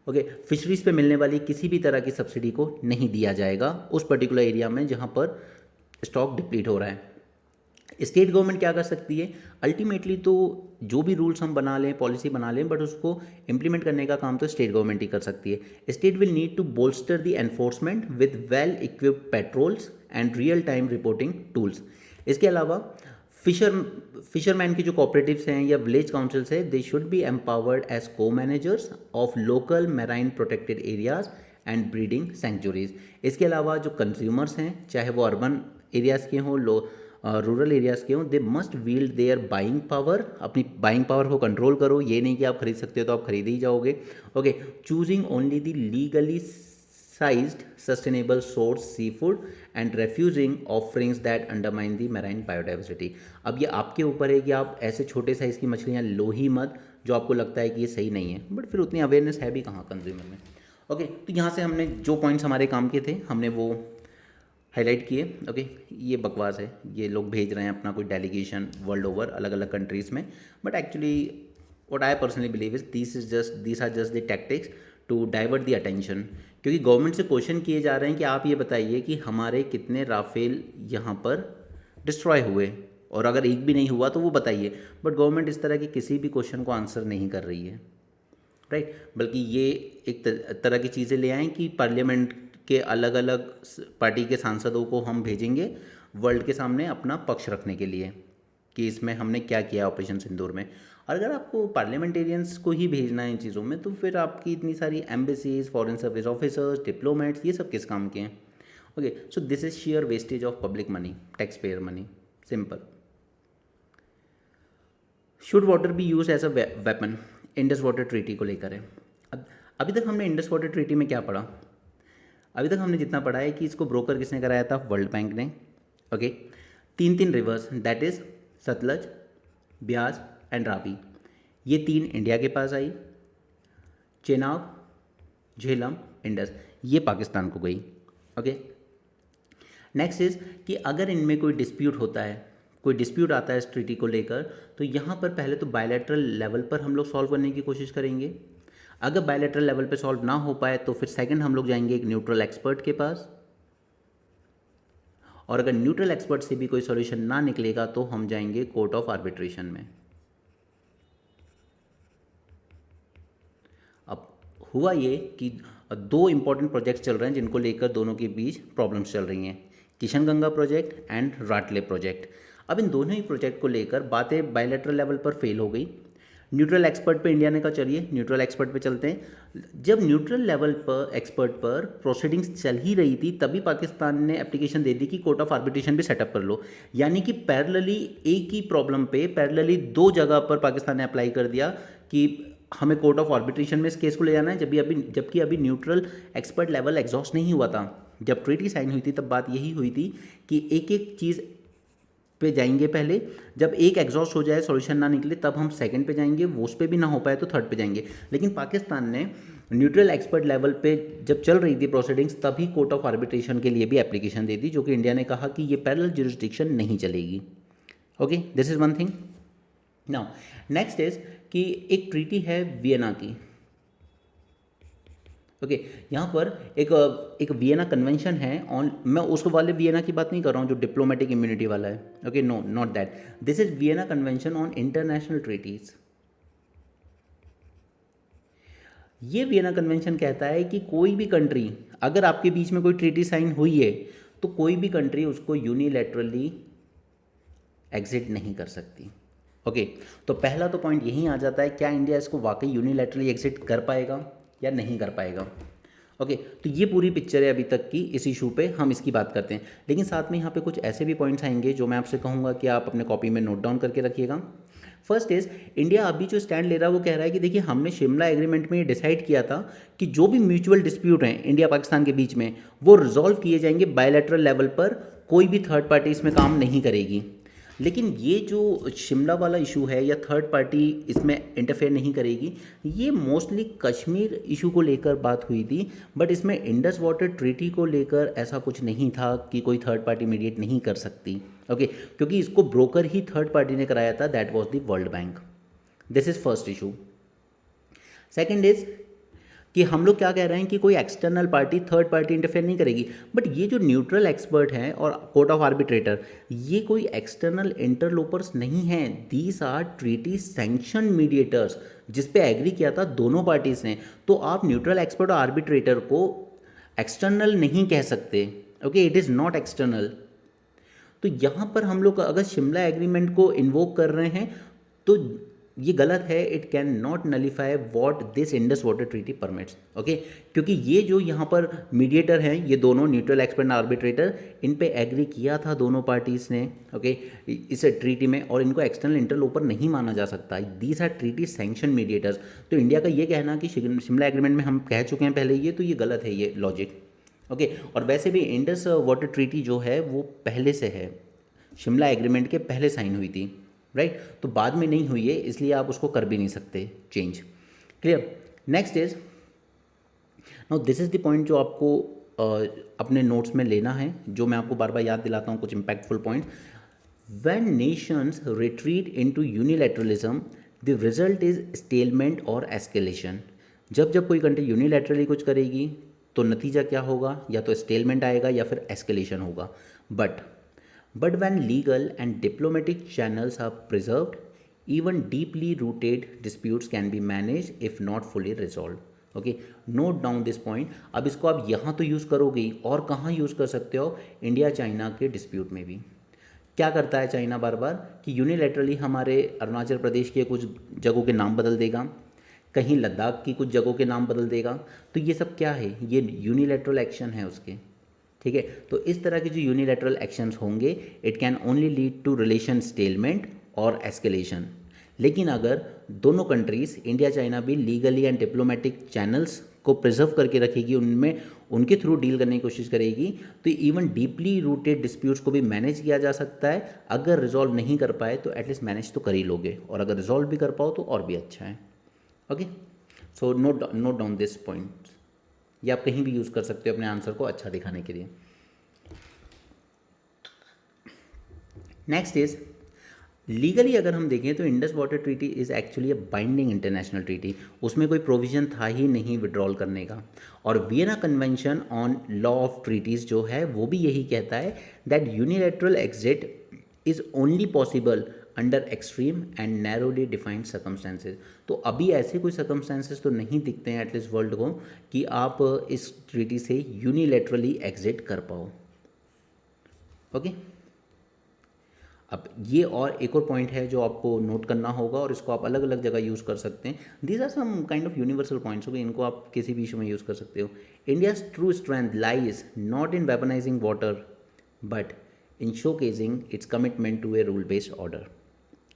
ओके। फिशरीज पे मिलने वाली किसी भी तरह की सब्सिडी को नहीं दिया जाएगा उस पर्टिकुलर एरिया में जहाँ पर स्टॉक डिप्लीट हो रहा है। स्टेट गवर्नमेंट क्या कर सकती है? अल्टीमेटली तो जो भी रूल्स हम बना लें, पॉलिसी बना लें, बट उसको इम्प्लीमेंट करने का काम तो स्टेट गवर्नमेंट ही कर सकती है। State will need to bolster the enforcement with well equipped patrols and real time reporting tools. इसके अलावा फिशरमैन की जो कोऑपरेटिव्स हैं या विलेज काउंसिल्स है, they should be empowered as co managers of local marine protected areas and breeding sanctuaries. इसके अलावा जो कंज्यूमर्स हैं, चाहे वो अर्बन एरियाज़ के हों, रूरल एरियाज़ के हों, they must wield their buying power. अपनी बाइंग पावर को कंट्रोल करो, ये नहीं कि आप खरीद सकते हो तो आप खरीद ही जाओगे, okay. Choosing only the legally sized sustainable source seafood and refusing offerings that undermine the marine biodiversity. अब ये आपके ऊपर है कि आप ऐसे छोटे साइज़ की मछलियाँ लो ही मत जो आपको लगता है कि ये सही नहीं है, बट फिर उतनी अवेयरनेस है भी कहाँ कंज्यूमर में, ओके। तो यहाँ से हमने जो पॉइंट्स हमारे काम के थे हमने वो हाईलाइट किए, ओके। ये बकवास है, ये लोग भेज रहे हैं अपना कोई डेलीगेशन वर्ल्ड ओवर अलग अलग कंट्रीज़ में, but actually what I personally believe is this are just the tactics to divert the attention. क्योंकि गवर्नमेंट से क्वेश्चन किए जा रहे हैं कि आप ये बताइए कि हमारे कितने राफेल यहाँ पर डिस्ट्रॉय हुए, और अगर एक भी नहीं हुआ तो वो बताइए, बट गवर्नमेंट इस तरह के किसी भी क्वेश्चन को आंसर नहीं कर रही है, राइट। बल्कि ये एक तरह की चीज़ें ले आएँ कि पार्लियामेंट के अलग अलग पार्टी के सांसदों को हम भेजेंगे वर्ल्ड के सामने अपना पक्ष रखने के लिए कि इसमें हमने क्या किया ऑपरेशन सिंदूर में। और अगर आपको पार्लियामेंटेरियंस को ही भेजना है इन चीज़ों में, तो फिर आपकी इतनी सारी embassies, foreign service officers, diplomats, ये सब किस काम के हैं? Okay, so this is sheer wastage of public money, tax payer money, simple. Should water be use as a weapon, Indus water treaty को लेकर है। अब अभी तक हमने इंडस वाटर ट्रीटी में क्या पढ़ा? अभी तक हमने जितना पढ़ा है कि इसको ब्रोकर किसने कराया था? वर्ल्ड बैंक ने। ओके, तीन तीन reverse, that is Sutlej, Beas and Ravi, ये तीन इंडिया के पास आई। चेनाब, झेलम, इंडस, ये पाकिस्तान को गई। ओके, नेक्स्ट इज कि अगर इनमें कोई डिस्प्यूट होता है, कोई डिस्प्यूट आता है इस ट्रीटी को लेकर, तो यहाँ पर पहले तो बायलैटरल लेवल पर हम लोग सॉल्व करने की कोशिश करेंगे। अगर बायलैटरल लेवल पे सॉल्व ना हो पाए तो फिर सेकंड हम लोग जाएंगे एक न्यूट्रल एक्सपर्ट के पास, और अगर न्यूट्रल एक्सपर्ट से भी कोई सॉल्यूशन ना निकलेगा तो हम जाएंगे कोर्ट ऑफ आर्बिट्रेशन में। अब हुआ ये कि दो इंपॉर्टेंट प्रोजेक्ट्स चल रहे हैं जिनको लेकर दोनों के बीच प्रॉब्लम्स चल रही हैं, किशनगंगा प्रोजेक्ट एंड राटले प्रोजेक्ट। अब इन दोनों ही प्रोजेक्ट को लेकर बातें बायलैटरल लेवल पर फेल हो गई। न्यूट्रल एक्सपर्ट पे इंडिया ने कहा चलिए न्यूट्रल एक्सपर्ट पे चलते हैं। जब न्यूट्रल लेवल पर एक्सपर्ट पर प्रोसीडिंग्स चल ही रही थी तभी पाकिस्तान ने एप्लीकेशन दे दी कि कोर्ट ऑफ आर्बिट्रेशन भी सेटअप कर लो, यानी कि पैरेलली एक ही प्रॉब्लम पे पैरेलली दो जगह पर पाकिस्तान ने अप्लाई कर दिया कि हमें कोर्ट ऑफ आर्बिट्रेशन में इस केस को ले जाना है, जबकि अभी न्यूट्रल एक्सपर्ट लेवल एग्जॉस्ट नहीं हुआ था। जब ट्रीटी साइन हुई थी तब बात यही हुई थी कि एक एक चीज़ पे जाएंगे पहले, जब एक एग्जॉस्ट हो जाए सॉल्यूशन ना निकले तब हम सेकंड पे जाएंगे, वो उस पे भी ना हो पाए तो थर्ड पे जाएंगे। लेकिन पाकिस्तान ने न्यूट्रल एक्सपर्ट लेवल पे जब चल रही थी प्रोसीडिंग्स तभी कोर्ट ऑफ आर्बिट्रेशन के लिए भी एप्लीकेशन दे दी, जो कि इंडिया ने कहा कि ये पैरेलल ज्यूरिसडिक्शन नहीं चलेगी। Okay, this is one thing. Now next is कि एक ट्रीटी है वियना की। ओके, यहाँ पर एक वियना कन्वेंशन है ऑन, मैं उस वाले वियना की बात नहीं कर रहा हूँ जो डिप्लोमेटिक इम्यूनिटी वाला है। Okay, no not that, this is Vienna convention on international treaties. ये वियना कन्वेंशन कहता है कि कोई भी कंट्री, अगर आपके बीच में कोई ट्रीटी साइन हुई है तो कोई भी कंट्री उसको यूनिलैटरली एग्जिट नहीं कर सकती। ओके, तो पहला तो पॉइंट यही आ जाता है, क्या इंडिया इसको वाकई यूनिलैटरली एग्जिट कर पाएगा या नहीं कर पाएगा। ओके, तो ये पूरी पिक्चर है अभी तक की इस इशू पे, हम इसकी बात करते हैं। लेकिन साथ में यहाँ पे कुछ ऐसे भी पॉइंट्स आएंगे जो मैं आपसे कहूँगा कि आप अपने कॉपी में नोट डाउन करके रखिएगा। फर्स्ट इज, इंडिया अभी जो स्टैंड ले रहा है वो कह रहा है कि देखिए हमने शिमला एग्रीमेंट में ये डिसाइड किया था कि जो भी म्यूचुअल डिस्प्यूट हैं इंडिया पाकिस्तान के बीच में वो रिजॉल्व किए जाएंगे बायलैटरल लेवल पर, कोई भी थर्ड पार्टी इसमें काम नहीं करेगी। लेकिन ये जो शिमला वाला इशू है या थर्ड पार्टी इसमें इंटरफेयर नहीं करेगी, ये मोस्टली कश्मीर इशू को लेकर बात हुई थी, बट इसमें इंडस वाटर ट्रीटी को लेकर ऐसा कुछ नहीं था कि कोई थर्ड पार्टी मीडिएट नहीं कर सकती। ओके, क्योंकि इसको ब्रोकर ही थर्ड पार्टी ने कराया था, that was the world bank. This is first issue. Second is कि हम लोग क्या कह रहे हैं कि कोई external party third party interfere नहीं करेगी, बट ये जो न्यूट्रल एक्सपर्ट हैं और कोर्ट ऑफ आर्बिट्रेटर, ये कोई एक्सटर्नल इंटरलोपर्स नहीं हैं, these are treaty sanction mediators, जिस पे एग्री किया था दोनों पार्टीज ने। तो आप न्यूट्रल एक्सपर्ट और आर्बिट्रेटर को एक्सटर्नल नहीं कह सकते। Okay, it is not external. तो यहाँ पर हम लोग अगर शिमला एग्रीमेंट को इन्वोक कर रहे हैं तो ये गलत है, it can not nullify what this Indus water treaty permits. Okay, क्योंकि ये जो यहाँ पर मीडिएटर हैं, ये दोनों न्यूट्रल एक्सपर्ट आर्बिट्रेटर, इन पे एग्री किया था दोनों पार्टीज ने। ओके, इस ट्रीटी में, और इनको एक्सटर्नल इंटरलोपर नहीं माना जा सकता, these are treaty sanction mediators. तो इंडिया का ये कहना कि शिमला एग्रीमेंट में हम कह चुके हैं पहले ये, तो ये गलत है ये लॉजिक। ओके, और वैसे भी इंडस वाटर ट्रीटी जो है वो पहले से है, शिमला एग्रीमेंट के पहले साइन हुई थी, राइट, तो बाद में नहीं हुई है, इसलिए आप उसको कर भी नहीं सकते change. Clear. Next is, now this is the point जो आपको अपने नोट्स में लेना है, जो मैं आपको बार बार याद दिलाता हूँ कुछ impactful point. When nations retreat into unilateralism the result is stalemate और एस्केलेशन। जब जब कोई कंट्री यूनिलैटरली कुछ करेगी तो नतीजा क्या होगा, या तो स्टेलमेंट आएगा या फिर एस्केलेशन होगा। But when legal and diplomatic channels are preserved, even deeply rooted disputes can be managed if not fully resolved. Okay, note down this point. अब इसको आप यहाँ तो यूज़ करोगे ही, और कहाँ यूज़ कर सकते हो, इंडिया चाइना के डिस्प्यूट में भी। क्या करता है चाइना बार बार कि यूनिलैटरली हमारे अरुणाचल प्रदेश के कुछ जगहों के नाम बदल देगा, कहीं लद्दाख की कुछ जगहों के नाम बदल देगा। तो ये सब क्या है, ये यूनिलैटरल एक्शन है उसके, ठीक है। तो इस तरह के जो यूनिलैटरल एक्शंस होंगे it can only lead to relation stalemate और एस्केलेशन। लेकिन अगर दोनों कंट्रीज़ इंडिया चाइना भी लीगली एंड डिप्लोमेटिक चैनल्स को प्रिजर्व करके रखेगी, उनमें उनके थ्रू डील करने की कोशिश करेगी, तो इवन डीपली रूटेड डिस्प्यूट्स को भी मैनेज किया जा सकता है। अगर रिजॉल्व नहीं कर पाए तो एटलीस्ट मैनेज तो कर ही लोगे, और अगर रिजॉल्व भी कर पाओ तो और भी अच्छा है। Okay, so note down this point. ये आप कहीं भी यूज़ कर सकते हो अपने आंसर को अच्छा दिखाने के लिए। नेक्स्ट इज लीगली अगर हम देखें तो Indus water treaty is actually a binding international treaty. उसमें कोई प्रोविज़न था ही नहीं विड्रॉल करने का। और Vienna convention on law of treaties जो है वो भी यही कहता है that unilateral exit is only possible under extreme and narrowly defined circumstances. तो अभी ऐसे कोई सर्कमस्टेंसेज तो नहीं दिखते हैं एटलीस्ट वर्ल्ड को कि आप इस ट्रीटी से यूनिलैटरली एग्जिट कर पाओ। ओके, अब ये और एक और पॉइंट है जो आपको नोट करना होगा और इसको आप अलग अलग जगह यूज़ कर सकते हैं। These are some kind of universal points, okay, इनको आप किसी भी इशू में यूज़ कर सकते हो। India's true strength lies not in weaponising water but in showcasing its commitment to a rule based order.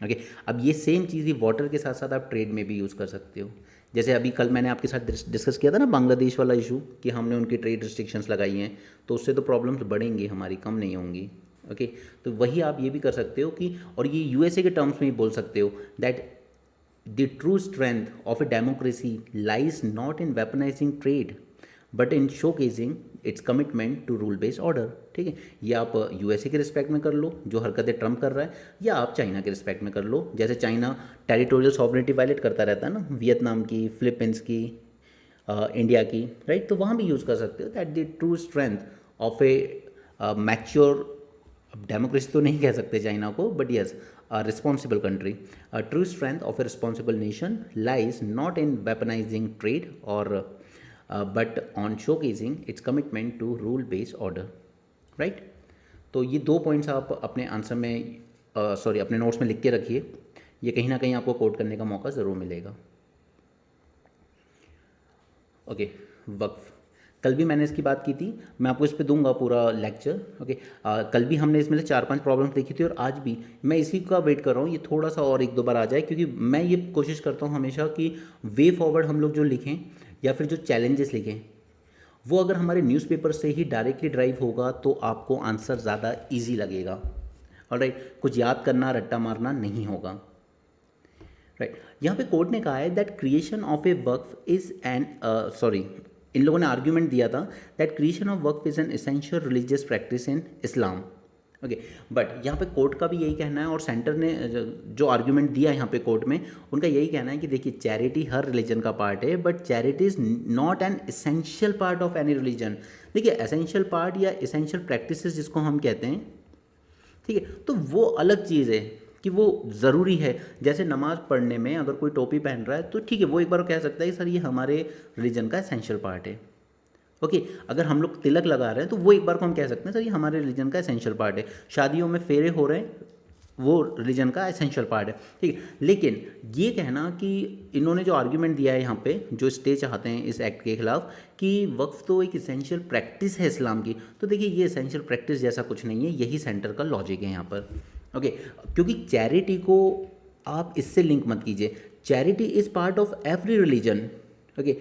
Okay, अब ये सेम चीज़ ही वाटर के साथ साथ आप ट्रेड में भी यूज़ कर सकते हो। जैसे अभी कल मैंने आपके साथ डिस्कस किया था ना बांग्लादेश वाला इशू कि हमने उनकी ट्रेड रिस्ट्रिक्शंस लगाई हैं, तो उससे तो प्रॉब्लम्स बढ़ेंगी हमारी, कम नहीं होंगी। ओके, तो वही आप ये भी कर सकते हो कि, और ये यूएसए के टर्म्स में ही बोल सकते हो that the true strength of a democracy lies not in weaponising trade but in showcasing its commitment to rule based order. ठीक है, ये आप यूएसए के रिस्पेक्ट में कर लो जो हरकतें ट्रम्प कर रहा है, या आप चाइना के रिस्पेक्ट में कर लो। जैसे चाइना टेरिटोरियल सॉवरेनिटी वायलेट करता रहता है ना, वियतनाम की, फिलीपींस की, इंडिया की, राइट। तो वहाँ भी यूज़ कर सकते हो that the true strength of a mature, अब डेमोक्रेसी तो नहीं कह सकते चाइना को, but yes responsible country, true strength of a responsible nation lies not in weaponising trade और but on showcasing its commitment to rule based order, right. तो ये दो पॉइंट्स आप अपने आंसर में अपने नोट्स में लिख के रखिए, ये कहीं ना कहीं आपको कोट करने का मौका ज़रूर मिलेगा। ओके, वक्फ, कल भी मैंने इसकी बात की थी, मैं आपको इस पे दूंगा पूरा लेक्चर। ओके, कल भी हमने इसमें से 4-5 प्रॉब्लम्स देखी थी और आज भी मैं इसी का वेट कर रहा हूँ, ये थोड़ा सा और 1-2 बार आ जाए, क्योंकि मैं ये कोशिश करता हूँ हमेशा कि वे फॉरवर्ड हम लोग जो लिखें या फिर जो चैलेंजेस लिखें वो अगर हमारे न्यूज़पेपर से ही डायरेक्टली ड्राइव होगा तो आपको आंसर ज़्यादा ईजी लगेगा। ऑलराइट, कुछ याद करना, रट्टा मारना नहीं होगा, राइट। यहाँ पे कोर्ट ने कहा है that creation of a Waqf is an इन लोगों ने आर्ग्यूमेंट दिया था that creation of Waqf is an essential religious practice in Islam. Okay, but यहाँ पे कोर्ट का भी यही कहना है और सेंटर ने जो आर्ग्यूमेंट दिया यहाँ पे कोर्ट में, उनका यही कहना है कि देखिए चैरिटी हर रिलीजन का पार्ट है but charity is not an essential part of any religion. देखिए एसेंशियल पार्ट या एसेंशियल प्रैक्टिसेस जिसको हम कहते हैं, ठीक है, तो वो अलग चीज़ है कि वो ज़रूरी है। जैसे नमाज़ पढ़ने में अगर कोई टोपी पहन रहा है तो ठीक है, वो एक बार कह सकता है कि सर ये हमारे रिलीजन का एसेंशियल पार्ट है। ओके, अगर हम लोग तिलक लगा रहे हैं तो वो एक बार को हम कह सकते हैं सर ये हमारे रिलीजन का एसेंशियल पार्ट है। शादियों में फेरे हो रहे हैं, वो रिलीजन का एसेंशियल पार्ट है, ठीक है। लेकिन ये कहना कि इन्होंने जो आर्ग्यूमेंट दिया है यहाँ पे, जो स्टे चाहते हैं इस एक्ट के खिलाफ कि वक्फ तो एक एसेंशियल प्रैक्टिस है इस्लाम की, तो देखिए ये एसेंशियल प्रैक्टिस जैसा कुछ नहीं है, यही सेंटर का लॉजिक है यहाँ पर। ओके, क्योंकि चैरिटी को आप इससे लिंक मत कीजिए, charity is part of every religion, okay,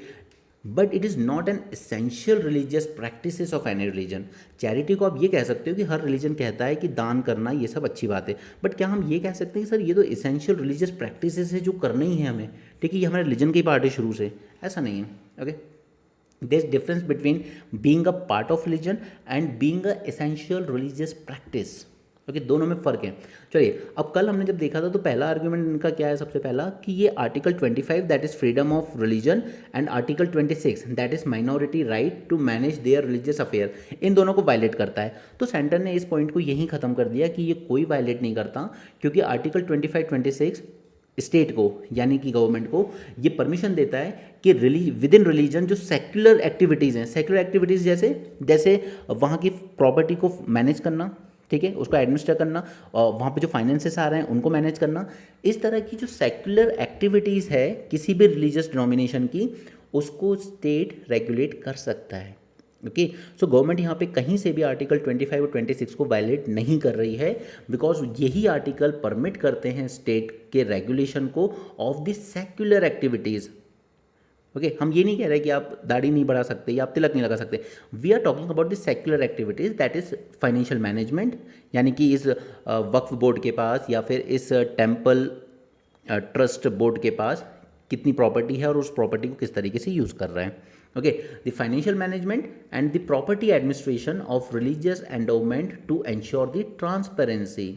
but it is not an essential religious practices of any religion. Charity को आप ये कह सकते हो कि हर रिलीजन कहता है कि दान करना ये सब अच्छी बात है, बट क्या हम ये कह सकते हैं कि सर ये तो एसेंशियल रिलीजियस प्रैक्टिसेस है जो करना ही है हमें, ठीक है, ये हमारे रिलीजन की पार्ट है शुरू से, ऐसा नहीं है। Okay, there is difference between being a part of religion and being a essential religious practice. Okay, दोनों में फ़र्क है। चलिए, अब कल हमने जब देखा था तो पहला आर्ग्यूमेंट इनका क्या है, सबसे पहला कि ये article 25 that is freedom of religion and article 26 that is minority right to manage their religious affair, इन दोनों को वायलेट करता है। तो सेंटर ने इस पॉइंट को यहीं ख़त्म कर दिया कि ये कोई वायलेट नहीं करता, क्योंकि आर्टिकल 25-26 स्टेट को यानी कि गवर्नमेंट को ये परमिशन देता है कि विद इन रिलीजन जो सेक्युलर एक्टिविटीज़ हैं, सेक्युलर एक्टिविटीज़ जैसे वहाँ की प्रॉपर्टी को मैनेज करना, ठीक है, उसको एडमिनिस्टर करना और वहाँ पे जो फाइनेंसेस आ रहे हैं उनको मैनेज करना। इस तरह की जो सेक्युलर एक्टिविटीज़ है किसी भी रिलीजियस डिनोमिनेशन की, उसको स्टेट रेगुलेट कर सकता है। ओके, सो गवर्नमेंट यहाँ पे कहीं से भी आर्टिकल 25 और 26 को वायलेट नहीं कर रही है, बिकॉज यही आर्टिकल परमिट करते हैं स्टेट के रेगुलेशन को of the secular activities. Okay, हम ये नहीं कह रहे कि आप दाढ़ी नहीं बढ़ा सकते या आप तिलक नहीं लगा सकते। We are talking about the secular activities, that is financial management, यानी कि इस वक्फ बोर्ड के पास या फिर इस टेम्पल ट्रस्ट बोर्ड के पास कितनी प्रॉपर्टी है और उस प्रॉपर्टी को किस तरीके से यूज़ कर रहे हैं। Okay, the financial management and the property administration of religious endowment to ensure the transparency.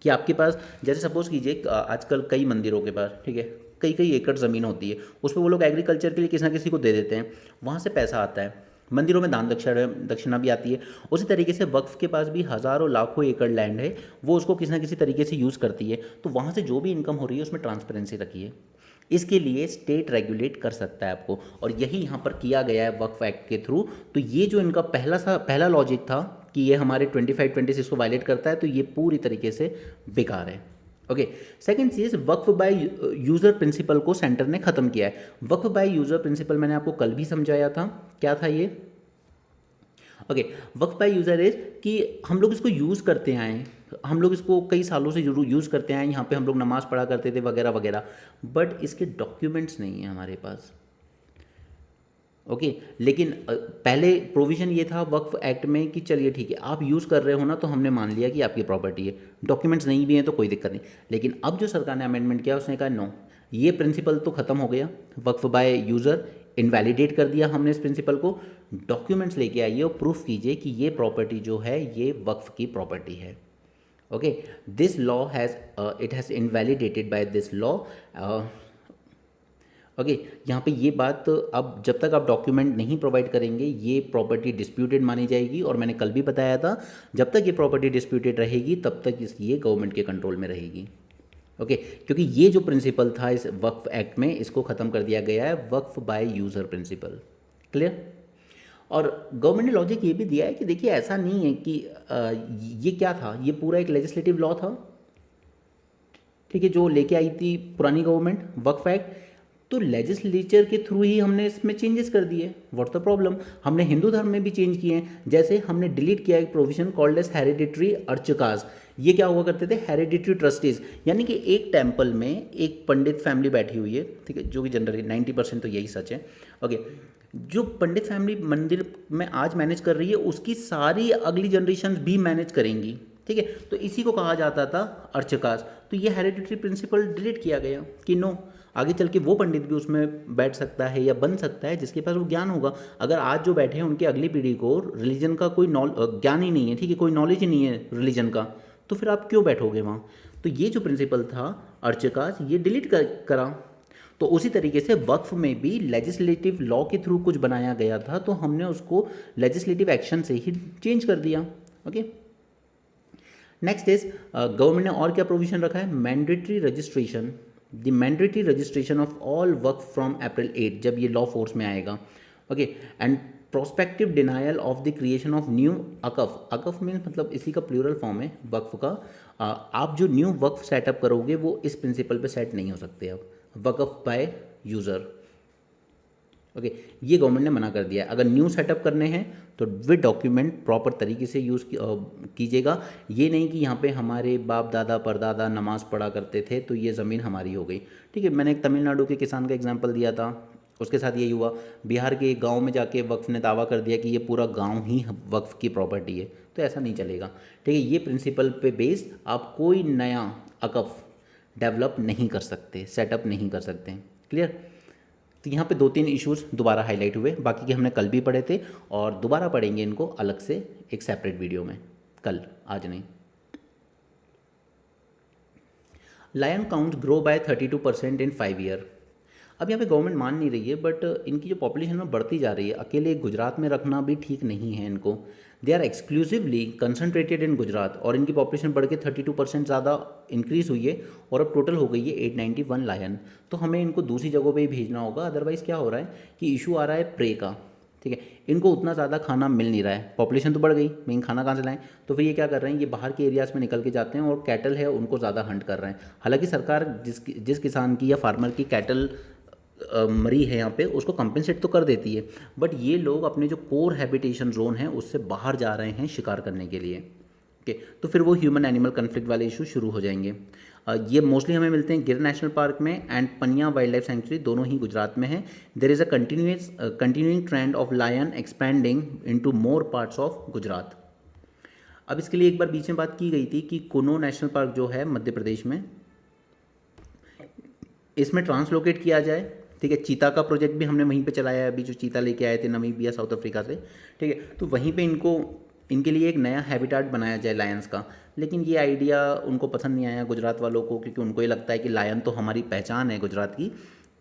कि आपके पास जैसे सपोज कीजिए आजकल कई मंदिरों के पास, ठीक है, कई कई एकड़ ज़मीन होती है, उस पर वो लोग एग्रीकल्चर के लिए किसी ना किसी को दे देते हैं, वहाँ से पैसा आता है, मंदिरों में दान दक्षिणा भी आती है। उसी तरीके से वक्फ के पास भी हज़ारों लाखों एकड़ लैंड है, वो उसको किसी ना किसी तरीके से यूज़ करती है, तो वहाँ से जो भी इनकम हो रही है उसमें ट्रांसपेरेंसी रखी है। इसके लिए स्टेट रेगुलेट कर सकता है आपको, और यही यहाँ पर किया गया है वक्फ एक्ट के थ्रू। तो ये जो इनका पहला लॉजिक था कि ये हमारे 25-26 को वायलेट करता है, तो ये पूरी तरीके से बेकार है। ओके, सेकंड चीज़, वक्फ बाय यूज़र प्रिंसिपल को सेंटर ने ख़त्म किया है। वक्फ बाय यूज़र प्रिंसिपल मैंने आपको कल भी समझाया था, क्या था ये? Okay, Waqf by user is कि हम लोग इसको यूज़ करते आए हैं, हम लोग इसको कई सालों से जरूर यूज़ करते आए हैं, यहाँ पे हम लोग नमाज़ पढ़ा करते थे वगैरह वगैरह, बट इसके डॉक्यूमेंट्स नहीं है हमारे पास। ओके, लेकिन पहले प्रोविज़न ये था वक्फ एक्ट में कि चलिए ठीक है, आप यूज़ कर रहे हो ना, तो हमने मान लिया कि आपकी प्रॉपर्टी है, डॉक्यूमेंट्स नहीं भी हैं तो कोई दिक्कत नहीं। लेकिन अब जो सरकार ने अमेंडमेंट किया उसने कहा नो, ये प्रिंसिपल तो ख़त्म हो गया, वक्फ बाय यूज़र इनवैलिडेट कर दिया हमने इस प्रिंसिपल को। डॉक्यूमेंट्स लेके आइए और प्रूफ कीजिए कि ये प्रॉपर्टी जो है ये वक्फ की प्रॉपर्टी है। Okay, this law has it has invalidated by this law. Okay, यहाँ पे ये बात, अब जब तक आप डॉक्यूमेंट नहीं प्रोवाइड करेंगे ये प्रॉपर्टी डिस्प्यूटेड मानी जाएगी, और मैंने कल भी बताया था जब तक ये प्रॉपर्टी डिस्प्यूटेड रहेगी तब तक ये गवर्नमेंट के कंट्रोल में रहेगी। ओके, क्योंकि ये जो प्रिंसिपल था इस वक्फ एक्ट में, इसको ख़त्म कर दिया गया है, वक्फ बाय यूज़र प्रिंसिपल। क्लियर? और गवर्नमेंट ने लॉजिक ये भी दिया है कि देखिए ऐसा नहीं है कि ये क्या था, ये पूरा एक लेजिस्लेटिव लॉ था, ठीक है, जो लेके आई थी पुरानी गवर्नमेंट, वक्फ एक्ट, तो लेजिस्लेचर के थ्रू ही हमने इसमें चेंजेस कर दिए। What's the problem? हमने हिंदू धर्म में भी चेंज किए हैं, जैसे हमने डिलीट किया एक प्रोविजन कॉल्ड एज हेरिडिटरी अर्चकाज। ये क्या हुआ करते थे? हेरिडिटरी ट्रस्टीज, यानी कि एक टेम्पल में एक पंडित फैमिली बैठी हुई है, ठीक है, जो कि जनरली 90% तो यही सच है। ओके, जो पंडित फैमिली मंदिर में आज मैनेज कर रही है उसकी सारी अगली जनरेशन भी मैनेज करेंगी, ठीक है, तो इसी को कहा जाता था अर्चकास। तो ये हेरिडिटरी प्रिंसिपल डिलीट किया गया कि नो, आगे चल के वो पंडित भी उसमें बैठ सकता है या बन सकता है जिसके पास वो ज्ञान होगा। अगर आज जो बैठे हैं उनकी अगली पीढ़ी को रिलीजन का कोई ज्ञान ही नहीं है, ठीक है, कोई नॉलेज ही नहीं है रिलीजन का, तो फिर आप क्यों बैठोगे वहाँ? तो ये जो प्रिंसिपल था अर्चकास, ये डिलीट करा। तो उसी तरीके से वक्फ में भी लेजिस्लेटिव लॉ के थ्रू कुछ बनाया गया था, तो हमने उसको लेजिस्लेटिव एक्शन से ही चेंज कर दिया। ओके, नेक्स्ट इज गवर्नमेंट ने और क्या प्रोविजन रखा है? Mandatory registration, the mandatory registration of all waqf from April 8, जब ये लॉ फोर्स में आएगा। Okay, and prospective denial of the creation of new auqaf. Auqaf means मतलब इसी का प्लूरल फॉर्म है वक्फ का। आप जो न्यू वक्फ सेटअप करोगे वो इस प्रिंसिपल पे सेट नहीं हो सकते अब, वक्फ बाय यूज़र। ओके, ये गवर्नमेंट ने मना कर दिया है। अगर न्यू सेटअप करने हैं तो विद डॉक्यूमेंट प्रॉपर तरीके से यूज़ कीजिएगा। ये नहीं कि यहाँ पे हमारे बाप दादा परदादा नमाज़ पढ़ा करते थे तो ये ज़मीन हमारी हो गई, ठीक है। मैंने एक तमिलनाडु के किसान का एग्जांपल दिया था, उसके साथ यही हुआ। बिहार के एक गाँव में जाके वक्फ ने दावा कर दिया कि ये पूरा गाँव ही वक्फ की प्रॉपर्टी है, तो ऐसा नहीं चलेगा, ठीक है। ये प्रिंसिपल पे बेस्ड आप कोई नया अकफ डेवलप नहीं कर सकते, सेटअप नहीं कर सकते। क्लियर? तो यहाँ पे 2-3 इश्यूज़ दोबारा हाईलाइट हुए, बाकी के हमने कल भी पढ़े थे और दोबारा पढ़ेंगे इनको अलग से एक सेपरेट वीडियो में, कल, आज नहीं। Lion count grow by 32% in 5 year. अब यहाँ पे गवर्नमेंट मान नहीं रही है, बट इनकी जो पॉपुलेशन है बढ़ती जा रही है। अकेले गुजरात में रखना भी ठीक नहीं है इनको। दे आर एक्सक्लूसिवली कंसनट्रेटेड इन गुजरात और इनकी पॉपुलेशन बढ़ के 32% ज़्यादा इंक्रीज़ हुई है और अब टोटल हो गई है 891 लायन। तो हमें इनको दूसरी जगहों पे ही भेजना होगा, अदरवाइज़ क्या हो रहा है कि इशू आ रहा है प्रे का, ठीक है, इनको उतना ज़्यादा खाना मिल नहीं रहा है, पॉपुलेशन तो बढ़ गई, लेकिन खाना कहाँ से लाएं? तो फिर ये क्या कर रहे हैं, ये बाहर के एरियाज़ में निकल के जाते हैं और कैटल है उनको ज़्यादा हंट कर रहे हैं। हालांकि सरकार जिस किसान की या फार्मर की कैटल मरी है यहाँ पे उसको कंपनसेट तो कर देती है, बट ये लोग अपने जो कोर हैबिटेशन जोन है उससे बाहर जा रहे हैं शिकार करने के लिए। ओके, तो फिर वो ह्यूमन एनिमल कन्फ्लिक्ट वाले इशू शुरू हो जाएंगे। ये मोस्टली हमें मिलते हैं गिर नेशनल पार्क में and Pania wildlife sanctuary, दोनों ही गुजरात में है। There is a continuing trend of lion expanding into more parts of Gujarat. अब इसके लिए एक बार बीच में बात की गई थी कि कुनो नेशनल पार्क जो है मध्य प्रदेश में, इसमें ट्रांसलोकेट किया जाए। ठीक है, चीता का प्रोजेक्ट भी हमने वहीं पे चलाया है, अभी जो चीता लेके आए थे नमीबिया साउथ अफ्रीका से। ठीक है, तो वहीं पे इनके लिए एक नया हैबिटाट बनाया जाए लायंस का। लेकिन ये आइडिया उनको पसंद नहीं आया गुजरात वालों को, क्योंकि उनको ये लगता है कि लायन तो हमारी पहचान है गुजरात की,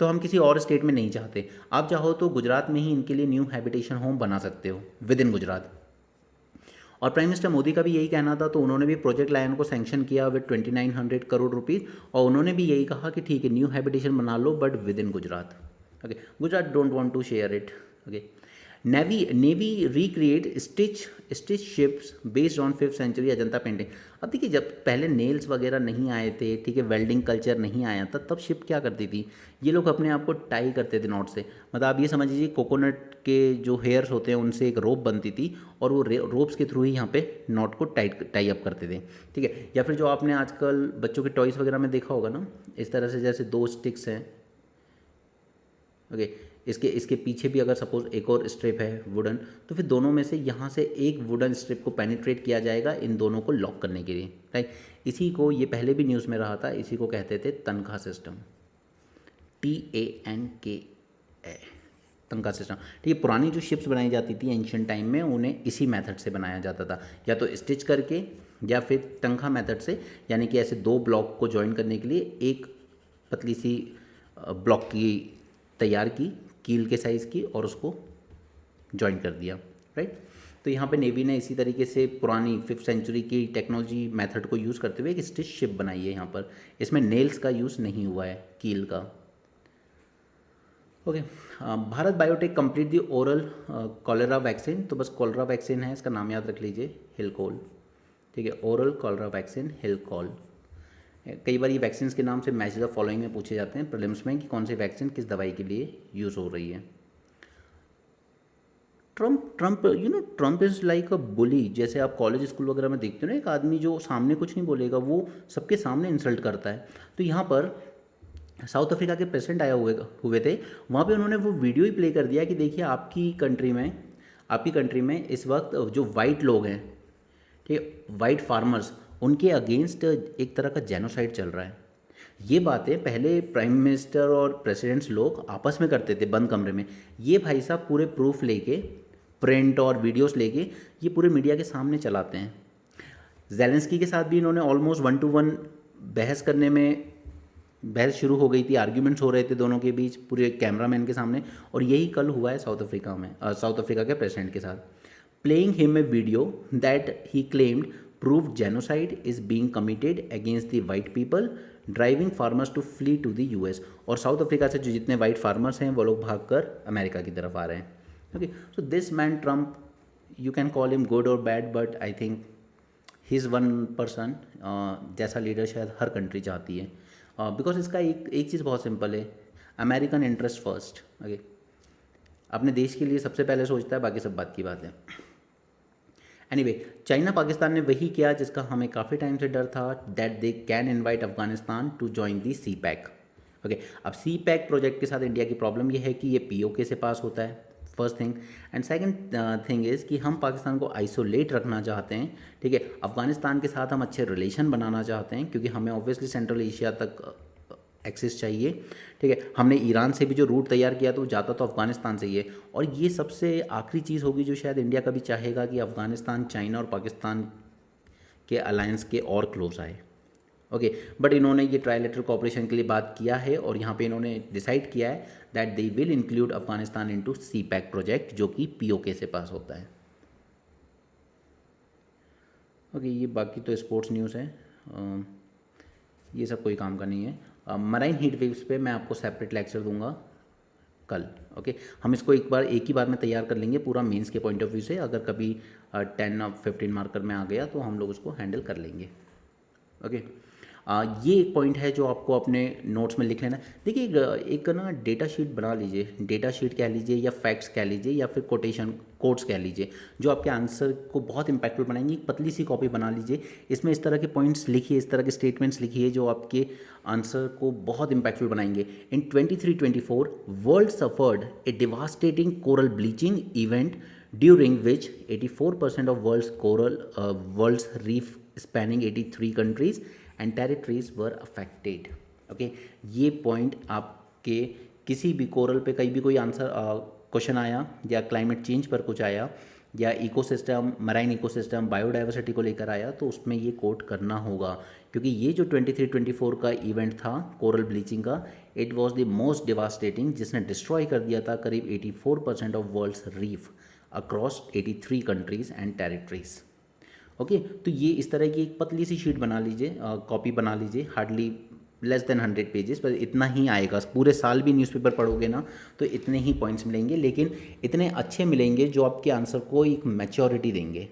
तो हम किसी और स्टेट में नहीं चाहते। आप चाहो तो गुजरात में ही इनके लिए न्यू हैबिटेशन होम बना सकते हो विद इन गुजरात। और प्राइम मिनिस्टर मोदी का भी यही कहना था, तो उन्होंने भी प्रोजेक्ट लायन को सैंक्शन किया विद 2900 करोड़ रुपीज़, और उन्होंने भी यही कहा कि ठीक है न्यू हैबिटेशन बना लो but within Gujarat. Okay, Gujarat don't want to share it. Okay, navy recreate stitch ships based on 5th century Ajanta painting. अब देखिए, जब पहले नेल्स वगैरह नहीं आए थे, ठीक है, वेल्डिंग कल्चर नहीं आया था, तब शिप क्या करती थी, ये लोग अपने आप को टाई करते थे नॉट से। मतलब आप ये समझ लीजिए कोकोनट के जो हेयर्स होते हैं उनसे एक रोप बनती थी, और वो रोप्स के थ्रू ही यहाँ पे नॉट को टाई अप करते थे। ठीक है, या फिर जो आपने आजकल बच्चों के टॉयज़ वगैरह में देखा होगा ना, इस तरह से जैसे 2 स्टिक्स हैं। ओके, इसके पीछे भी अगर सपोज एक और स्ट्रिप है वुडन, तो फिर दोनों में से यहाँ से एक वुडन स्ट्रिप को पेनिट्रेट किया जाएगा इन दोनों को लॉक करने के लिए। राइट, इसी को, ये पहले भी न्यूज़ में रहा था, इसी को कहते थे तनख्वाह सिस्टम, TANKA, तनख्वाह सिस्टम। ठीक है, पुरानी जो शिप्स बनाई जाती थी एंशियंट टाइम में, उन्हें इसी मेथड से बनाया जाता था, या तो स्टिच करके या फिर तनख्वाह मेथड से, यानी कि ऐसे 2 ब्लॉक को ज्वाइन करने के लिए एक पतली सी ब्लॉक की तैयार की कील के साइज़ की और उसको ज्वाइन कर दिया। राइट, तो यहाँ पे नेवी ने इसी तरीके से पुरानी 5th सेंचुरी की टेक्नोलॉजी मेथड को यूज़ करते हुए एक स्टिच शिप बनाई है यहाँ पर। इसमें नेल्स का यूज़ नहीं हुआ है, कील का। Okay, Bharat biotech complete the oral cholera vaccine. तो बस कॉलेरा वैक्सीन है, इसका नाम याद रख लीजिए, हिलकोल। ठीक है, ओरल कॉलेरा वैक्सीन हिलकोल। कई बार ये वैक्सीन के नाम से मैच द फॉलोइंग में पूछे जाते हैं प्रीलिम्स में कि कौन सी वैक्सीन किस दवाई के लिए यूज़ हो रही है। ट्रम्प इज़ लाइक अ बुली। जैसे आप कॉलेज स्कूल वगैरह में देखते हो ना, एक आदमी जो सामने कुछ नहीं बोलेगा, वो सबके सामने इंसल्ट करता है। तो यहाँ पर साउथ अफ्रीका के प्रेसिडेंट हुए थे, वहाँ पे उन्होंने वो वीडियो ही प्ले कर दिया कि देखिए आपकी कंट्री में इस वक्त जो वाइट लोग हैं, ठीक है, वाइट फार्मर्स, उनके अगेंस्ट एक तरह का जेनोसाइड चल रहा है। ये बातें पहले प्राइम मिनिस्टर और प्रेसिडेंट्स लोग आपस में करते थे बंद कमरे में। ये भाई साहब पूरे प्रूफ लेके, प्रिंट और वीडियोस लेके ये पूरे मीडिया के सामने चलाते हैं। जेलेंस्की के साथ भी इन्होंने ऑलमोस्ट 1 to 1 बहस शुरू हो गई थी, आर्ग्यूमेंट्स हो रहे थे दोनों के बीच पूरे कैमरामैन के सामने, और यही कल हुआ है साउथ अफ्रीका के प्रेसिडेंट के साथ। Playing him a video that he claimed prove genocide is being committed against the white people driving farmers to flee to the US। और साउथ अफ्रीका से जो जितने वाइट फार्मर्स हैं वो लोग भागकर अमेरिका की तरफ आ रहे हैं। Okay, so this man Trump, you can call him good और bad, but I think he is one person जैसा लीडर शायद हर कंट्री चाहती है। बिकॉज इसका एक चीज़ बहुत सिंपल है, अमेरिकन इंटरेस्ट फर्स्ट। ओके, अपने देश के लिए सबसे पहले सोचता है, बाकी सब बात की बात है। एनीवे, चाइना पाकिस्तान ने वही किया जिसका हमें काफ़ी टाइम से डर था, that they can invite Afghanistan to join the CPEC। Okay, अब CPEC प्रोजेक्ट के साथ इंडिया की प्रॉब्लम यह है कि ये POK से पास होता है, first thing. And second thing is कि हम पाकिस्तान को आइसोलेट रखना चाहते हैं। ठीक है, अफगानिस्तान के साथ हम अच्छे रिलेशन बनाना चाहते हैं, क्योंकि हमें ऑब्वियसली सेंट्रल एशिया तक एक्सेस चाहिए। ठीक है, हमने ईरान से भी जो रूट तैयार किया तो जाता तो अफगानिस्तान से ही है, और ये सबसे आखिरी चीज़ होगी जो शायद इंडिया कभी चाहेगा कि अफगानिस्तान चाइना और पाकिस्तान के अलायंस के और क्लोज आए। ओके, बट इन्होंने ये ट्राइलेटरल कोऑपरेशन के लिए बात किया है, और यहाँ पे इन्होंने डिसाइड किया है that they will include Afghanistan into CPEC project, जो कि POK से पास होता है। ओके, ये बाकी तो स्पोर्ट्स न्यूज़ है, ये सब कोई काम का नहीं है। मराइन हीट वेव्स पे मैं आपको सेपरेट लेक्चर दूंगा कल। ओके, हम इसको एक ही बार में तैयार कर लेंगे पूरा मेंस के पॉइंट ऑफ व्यू से। अगर कभी 10 और 15 मार्कर में आ गया तो हम लोग उसको हैंडल कर लेंगे। ओके, ये एक पॉइंट है जो आपको अपने नोट्स में लिख लेना। देखिए एक ना डेटा शीट बना लीजिए, डेटा शीट कह लीजिए या फैक्ट्स कह लीजिए या फिर कोटेशन कोट्स कह लीजिए, जो आपके आंसर को बहुत इंपैक्टफुल बनाएंगे। एक पतली सी कॉपी बना लीजिए, इसमें इस तरह के पॉइंट्स लिखिए, इस तरह के स्टेटमेंट्स लिखिए जो आपके आंसर को बहुत इंपैक्टफुल बनाएंगे। इन 23-24 world suffered A devastating coral bleaching event during which 84% of world's reef spanning 83 countries and territories were affected। Okay, ये पॉइंट आपके किसी भी कोरल पे कहीं भी कोई आंसर क्वेश्चन आया या क्लाइमेट चेंज पर कुछ आया या इकोसिस्टम, मराइन इकोसिस्टम, बायोडाइवर्सिटी को लेकर आया तो उसमें ये कोट करना होगा, क्योंकि ये जो 23-24 का इवेंट था कोरल ब्लीचिंग का, it was the most devastating, जिसने डिस्ट्रॉय कर दिया था करीब 84% of world's reef across 83 countries and territories. Okay, तो ये इस तरह की एक पतली सी शीट बना लीजिए, कॉपी बना लीजिए, हार्डली लेस देन 100 पेजेस पर इतना ही आएगा। पूरे साल भी न्यूज़पेपर पढ़ोगे ना तो इतने ही पॉइंट्स मिलेंगे, लेकिन इतने अच्छे मिलेंगे जो आपके आंसर को एक मैच्योरिटी देंगे।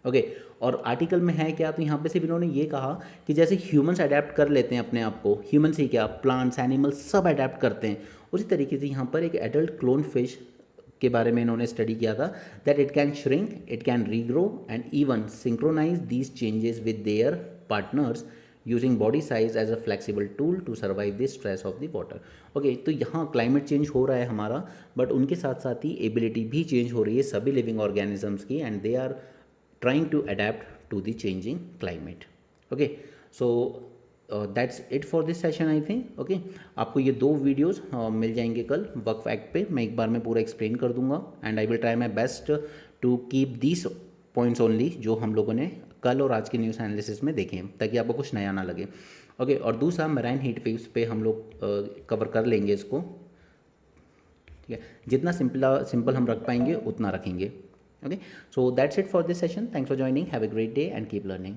ओके, और आर्टिकल में है क्या, तो यहाँ पे सिर्फ इन्होंने ये कहा कि जैसे ह्यूमंस अडेप्ट कर लेते हैं अपने आप को, ह्यूमंस ही क्या, प्लांट्स, एनिमल्स सब अडेप्ट करते हैं, उसी तरीके से यहाँ पर एक एडल्ट क्लोन फिश के बारे में इन्होंने स्टडी किया था, that it can shrink, it can regrow and even synchronise these changes with their partners using body size as a flexible tool to survive the stress of the water. Okay, तो यहाँ climate change हो रहा है हमारा, but उनके साथ साथ ही ability भी चेंज हो रही है सभी लिविंग ऑर्गेनिजम्स की, and they are trying to adapt to the changing climate. Okay, so that's it for this session I think. Okay, आपको ये 2 वीडियोस मिल जाएंगे कल वर्क फैक्ट पे, मैं एक बार में पूरा एक्सप्लेन कर दूंगा, and I will try my best to keep these points only जो हम लोगों ने कल और आज के न्यूज़ एनालिसिस में देखे, ताकि आपको कुछ नया ना लगे। ओके, और दूसरा मैराइन हीट वेव्स पे हम लोग कवर कर लेंगे इसको, ठीक है, जितना सिंपल हम रख पाएंगे उतना रखेंगे। Okay, so that's it for this session, thanks for joining, have a great day and keep learning.